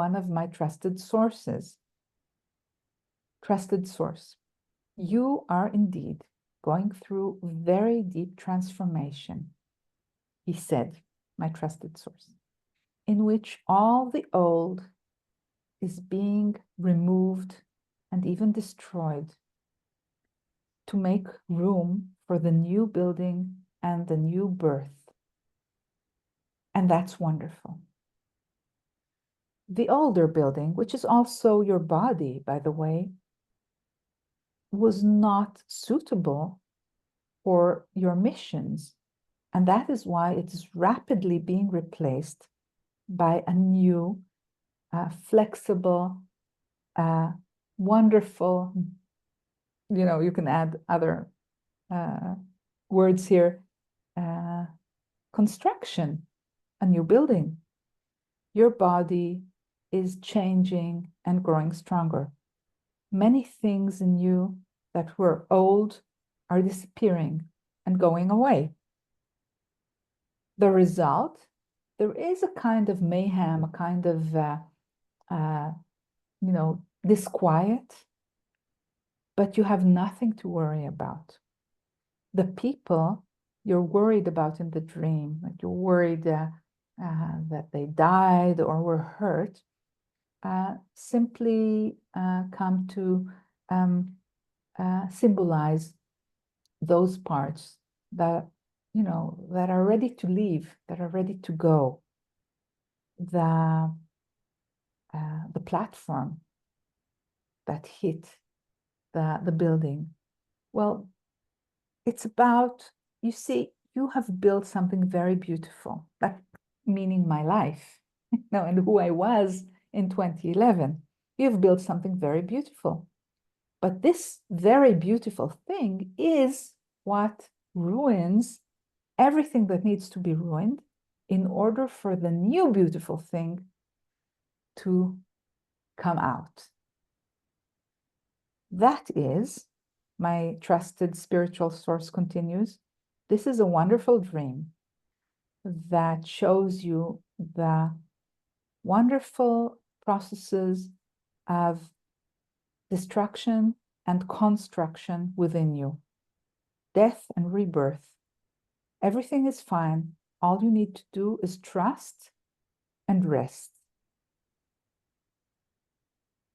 one of my trusted sources. Trusted source. You are indeed going through very deep transformation, he said, my trusted source, in which all the old is being removed and even destroyed to make room for the new building and the new birth. And that's wonderful. The older building, which is also your body, by the way, was not suitable for your missions. And that is why it is rapidly being replaced by a new, flexible, wonderful, you can add other words here, construction, a new building. Your body is changing and growing stronger. Many things in you that were old are disappearing and going away. The result, there is a kind of mayhem, a kind of, disquiet, but you have nothing to worry about. The people you're worried about in the dream, like you're worried that they died or were hurt, simply come to symbolize those parts that, that are ready to leave, that are ready to go. The platform that hit the building. Well, it's about, you see, you have built something very beautiful, that meaning my life, and who I was in 2011. You've built something very beautiful. But this very beautiful thing is what ruins everything that needs to be ruined in order for the new beautiful thing to come out. That is, my trusted spiritual source continues, this is a wonderful dream that shows you the wonderful processes of destruction and construction within you. Death and rebirth. Everything is fine. All you need to do is trust and rest.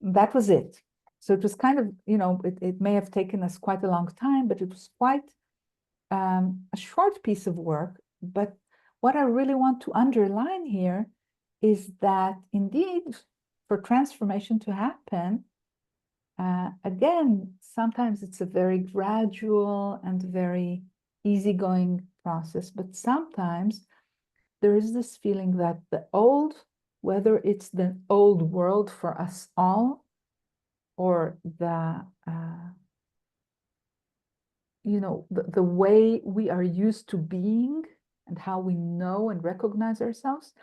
That was it. So it was kind of, it may have taken us quite a long time, but it was quite a short piece of work. But what I really want to underline here is that indeed, for transformation to happen, again, sometimes it's a very gradual and very easygoing process, but sometimes there is this feeling that the old, whether it's the old world for us all, or the way we are used to being and how we know and recognize ourselves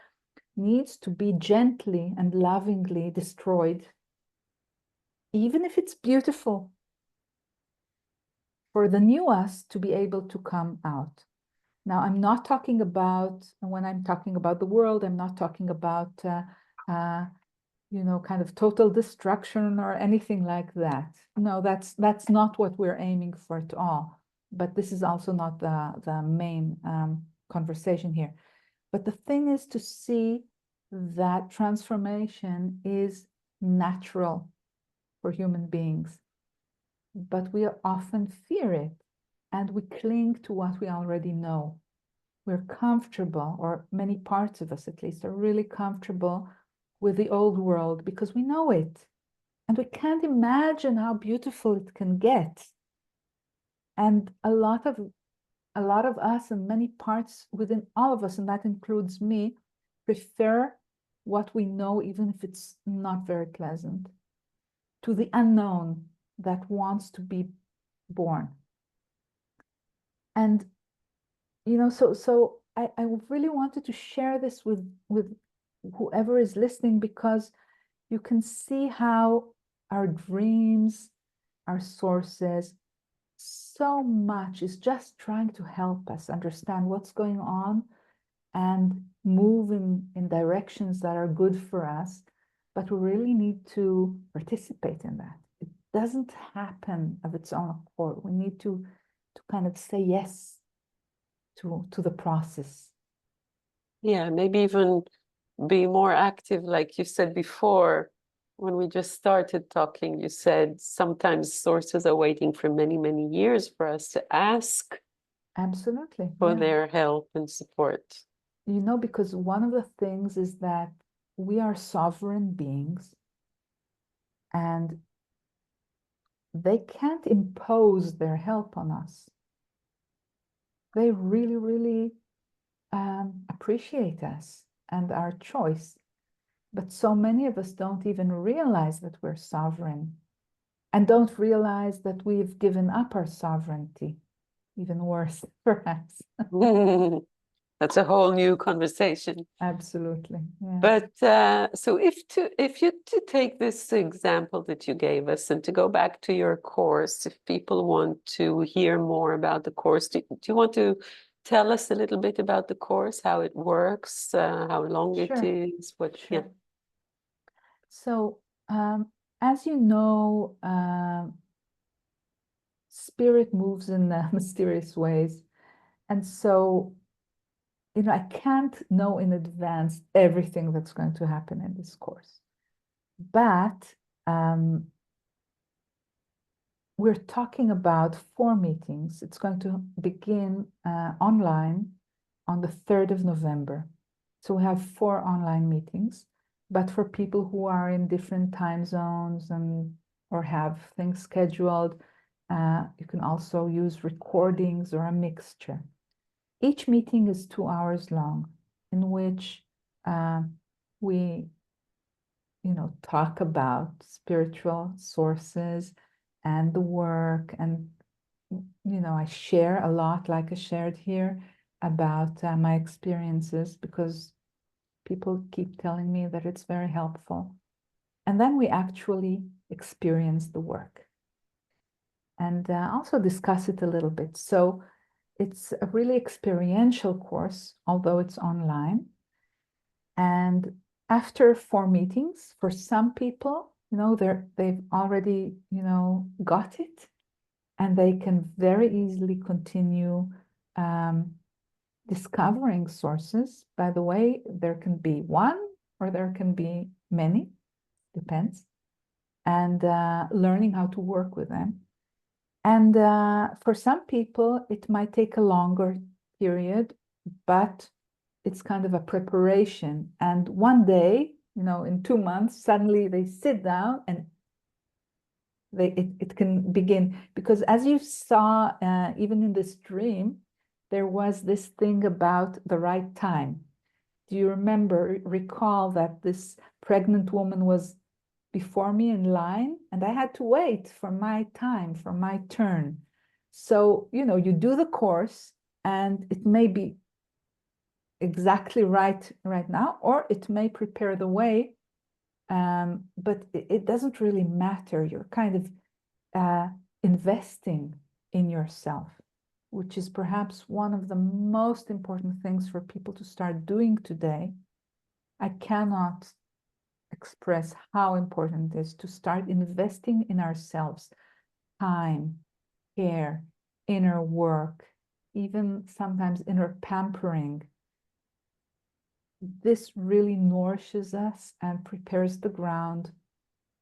needs to be gently and lovingly destroyed, even if it's beautiful, for the new us to be able to come out. Now, I'm not talking about, when I'm talking about the world, I'm not talking about, kind of total destruction or anything like that. No, that's not what we're aiming for at all. But this is also not the main conversation here. But the thing is to see that transformation is natural for human beings, but we often fear it and we cling to what we already know. We're comfortable, or many parts of us at least, are really comfortable with the old world because we know it. And we can't imagine how beautiful it can get. And a lot of us and many parts within all of us, and that includes me, prefer what we know, even if it's not very pleasant, to the unknown that wants to be born. And so I really wanted to share this with whoever is listening, because you can see how our dreams, our sources, so much is just trying to help us understand what's going on and move in directions that are good for us. But we really need to participate in that. It doesn't happen of its own accord. We need to kind of say yes to the process. Yeah, maybe even be more active, like you said before, when we just started talking, you said sometimes sources are waiting for many, many years for us to ask Absolutely, for yeah. their help and support. Because one of the things is that we are sovereign beings, and they can't impose their help on us. They really, really appreciate us and our choice. But so many of us don't even realize that we're sovereign, and don't realize that we've given up our sovereignty. Even worse, perhaps. That's a whole new conversation. Absolutely, yeah. But so if you to take this example that you gave us and to go back to your course, if people want to hear more about the course, do you want to tell us a little bit about the course, how it works, how long it Sure. is, what? Yeah. Sure. So, as you know, spirit moves in mysterious ways. And so, I can't know in advance everything that's going to happen in this course. But we're talking about 4 meetings. It's going to begin online on the 3rd of November. So we have 4 online meetings, but for people who are in different time zones or have things scheduled, you can also use recordings or a mixture. Each meeting is 2 hours long, in which we talk about spiritual sources and the work. And, I share a lot, like I shared here, about my experiences, because people keep telling me that it's very helpful. And then we actually experience the work and also discuss it a little bit. So it's a really experiential course, although it's online. And after 4 meetings, for some people, they've already, got it, and they can very easily continue discovering sources. By the way, there can be one or there can be many, depends, and learning how to work with them. And for some people, it might take a longer period, but it's kind of a preparation. And one day, in 2 months, suddenly they sit down and it can begin. Because as you saw, even in this dream, there was this thing about the right time. Do you recall that this pregnant woman was before me in line, and I had to wait for my time, for my turn. So, you do the course, and it may be exactly right now, or it may prepare the way, but it doesn't really matter. You're kind of investing in yourself, which is perhaps one of the most important things for people to start doing today. I cannot express how important it is to start investing in ourselves, time, care, inner work, even sometimes inner pampering. This really nourishes us and prepares the ground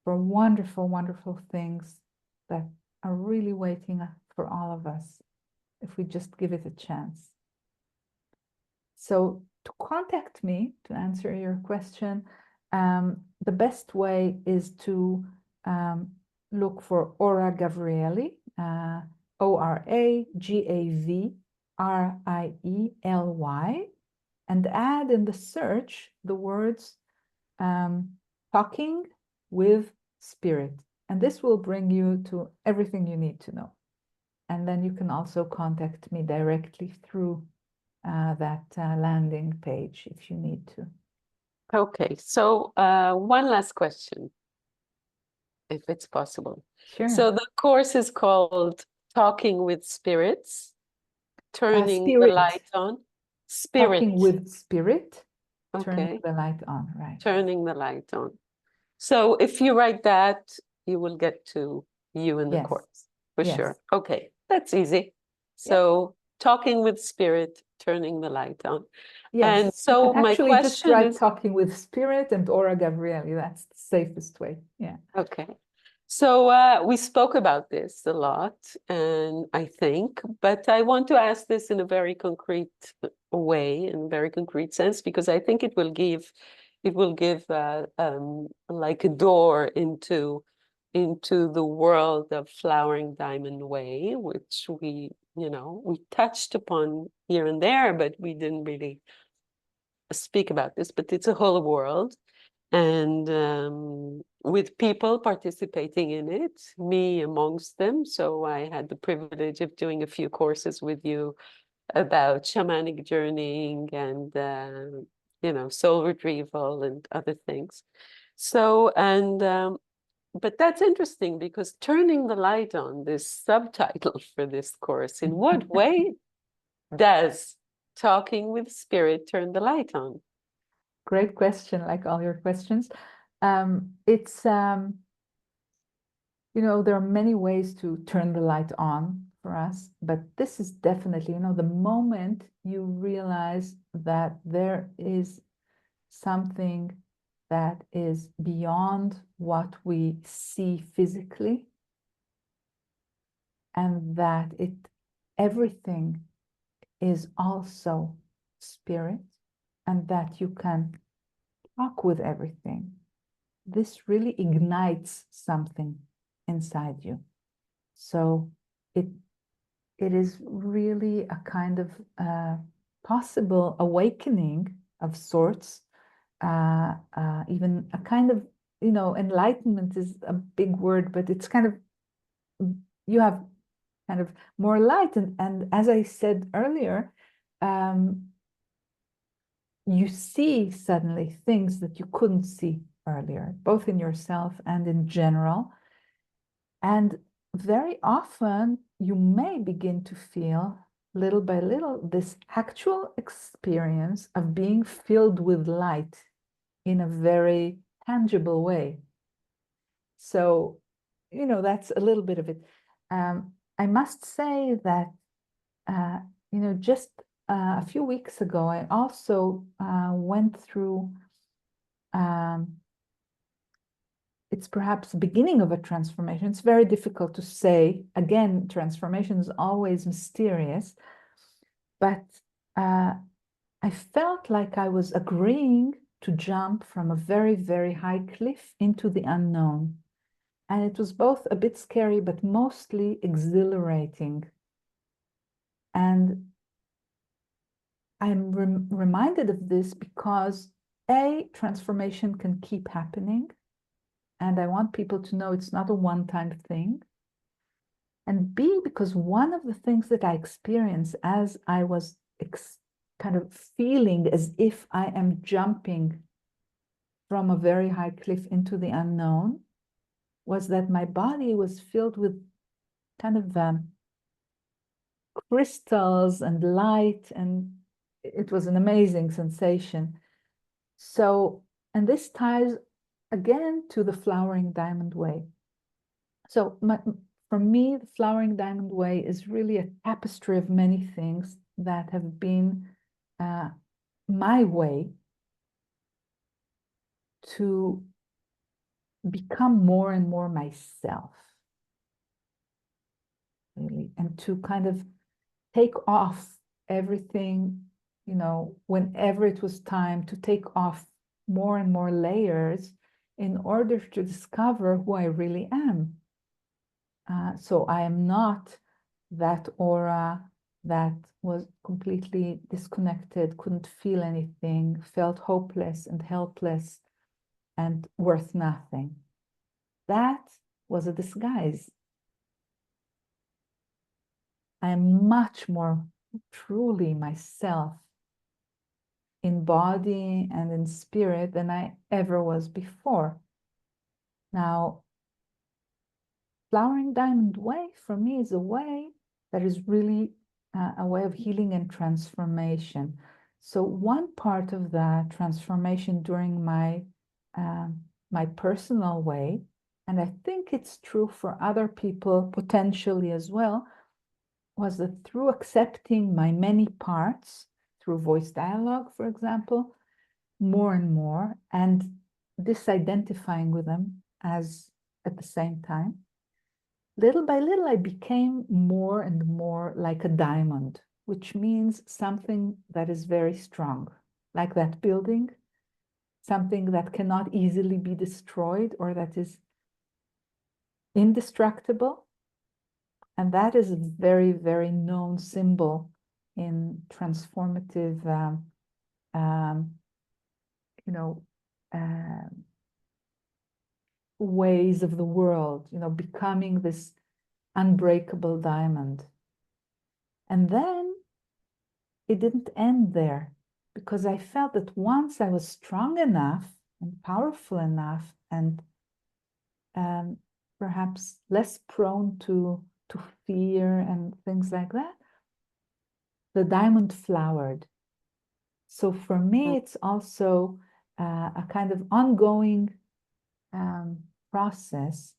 for wonderful, wonderful things that are really waiting for all of us if we just give it a chance. So to contact me, to answer your question, the best way is to look for Ora Gavriely, Oragavriely, and add in the search the words talking with spirit. And this will bring you to everything you need to know. And then you can also contact me directly through that landing page if you need to. Okay, so one last question, if it's possible. Sure. So the course is called Talking with Spirits, Turning the Spirit. Light On. Spirit. Talking with spirit, turning Okay, the light on, right? turning the light on. So if you write that, you will get to you in the Yes. course, for Yes. sure. Okay, that's easy. Yeah. So talking with spirit, turning the light on. Yes. And so You can my actually just question write is, Talking with Spirit and Ora Gavriely. That's the safest way. Yeah. okay. So we spoke about this a lot, and I think, but I want to ask this in a very concrete way, in a very concrete sense, because I think it will give like a door into the world of Flowering Diamond Way, which we touched upon here and there, but we didn't really speak about this. But it's a whole world, and with people participating in it, me amongst them. So I had the privilege of doing a few courses with you about shamanic journeying and soul retrieval and other things. So but that's interesting because turning the light on, this subtitle for this course, in what way does talking with spirit turn the light on? Great question, like all your questions. It's there are many ways to turn the light on for us, but this is definitely, the moment you realize that there is something that is beyond what we see physically, and that everything is also spirit, and that you can talk with everything. This really ignites something inside you. So it is really a kind of possible awakening of sorts, even a kind of, enlightenment is a big word, but it's kind of, you have kind of more light. And as I said earlier, you see suddenly things that you couldn't see earlier, both in yourself and in general. And very often you may begin to feel, little by little, this actual experience of being filled with light in a very tangible way. So, that's a little bit of it. I must say that, just a few weeks ago, I also went through, it's perhaps the beginning of a transformation. It's very difficult to say. Again, transformation is always mysterious, but I felt like I was agreeing to jump from a very, very high cliff into the unknown. And it was both a bit scary, but mostly exhilarating. And I'm reminded of this because transformation can keep happening. And I want people to know it's not a one-time thing. And B, because one of the things that I experienced as I was kind of feeling as if I am jumping from a very high cliff into the unknown was that my body was filled with kind of crystals and light, and it was an amazing sensation. So, and this ties again to the Flowering Diamond Way. So for me, the Flowering Diamond Way is really a tapestry of many things that have been my way to become more and more myself, really, and to kind of take off everything, whenever it was time to take off more and more layers in order to discover who I really am. So I am not that Ora that was completely disconnected, couldn't feel anything, felt hopeless and helpless and worth nothing. That was a disguise. I'm much more truly myself in body and in spirit than I ever was before. Now, Flowering Diamond Way for me is a way that is really a way of healing and transformation. So one part of the transformation during my personal way, and I think it's true for other people potentially as well, was that through accepting my many parts, through voice dialogue, for example, more and more, and disidentifying with them as at the same time, little by little, I became more and more like a diamond, which means something that is very strong, like that building, something that cannot easily be destroyed or that is indestructible. And that is a very, very known symbol in transformative, you know, ways of the world, becoming this unbreakable diamond. And then it didn't end there, because I felt that once I was strong enough and powerful enough and perhaps less prone to fear and things like that, the diamond flowered. So for me, it's also a kind of ongoing process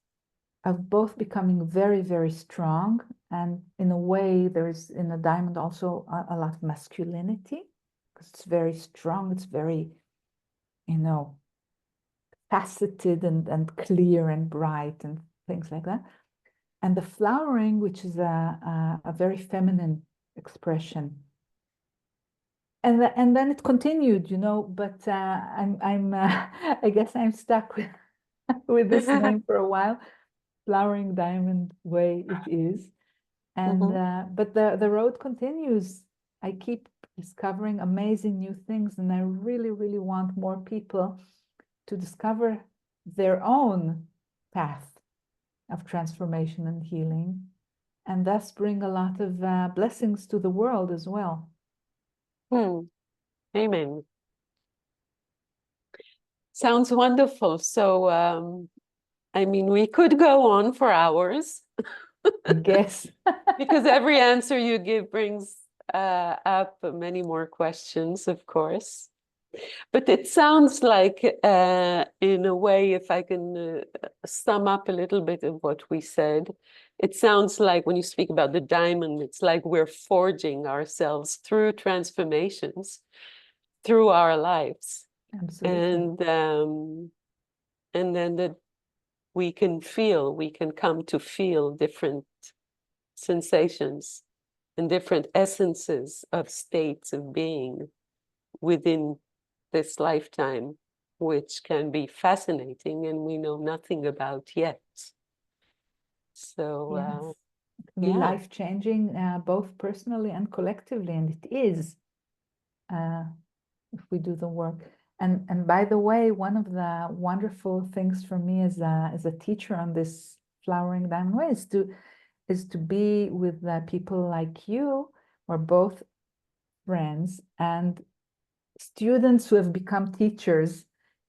of both becoming very, very strong. And in a way, there's in a diamond also a lot of masculinity, because it's very strong, it's very, faceted and clear and bright and things like that. And the flowering, which is a very feminine expression. And then it continued, but I guess I'm stuck with this name for a while. Flowering Diamond Way it is. And but the road continues. I keep discovering amazing new things, and I really, really want more people to discover their own path of transformation and healing, and thus bring a lot of blessings to the world as well. Amen. Sounds wonderful. So, I mean, we could go on for hours. I guess. Because every answer you give brings up many more questions, of course. But it sounds like, in a way, if I can sum up a little bit of what we said, it sounds like when you speak about the diamond, it's like we're forging ourselves through transformations through our lives. Absolutely. And then that we can come to feel different sensations and different essences of states of being within this lifetime, which can be fascinating and we know nothing about yet. So, yes. It can be life-changing, both personally and collectively, and it is, if we do the work. And by the way, one of the wonderful things for me as a teacher on this Flowering Diamond Way is to be with people like you, who are both friends and students who have become teachers,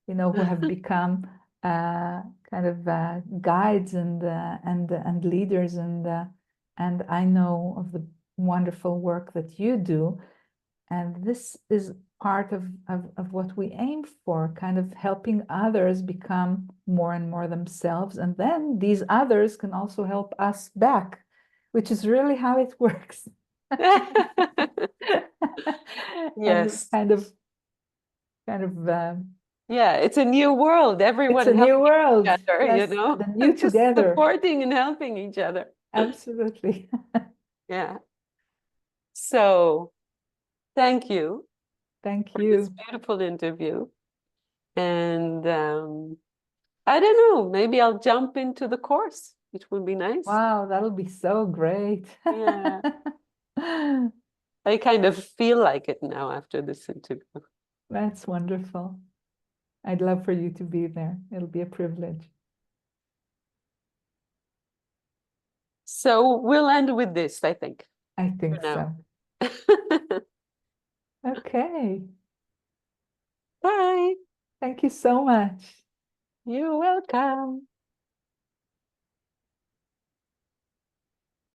who have become kind of guides and leaders, and I know of the wonderful work that you do, and this is part of what we aim for, kind of helping others become more and more themselves, and then these others can also help us back, which is really how it works. Yes. And yeah, it's a new world. Everyone it's a new world. each other, Yes, the new just together. supporting and helping each other. Absolutely. Yeah. So, thank you. Thank For this you. beautiful interview. And I don't know, maybe I'll jump into the course, which would be nice. Wow, that'll be so great. Yeah. I kind of feel like it now after this interview. That's wonderful. I'd love for you to be there. It'll be a privilege. So we'll end with this, I think. I think now. so. Okay. Bye. Thank you so much. You're welcome.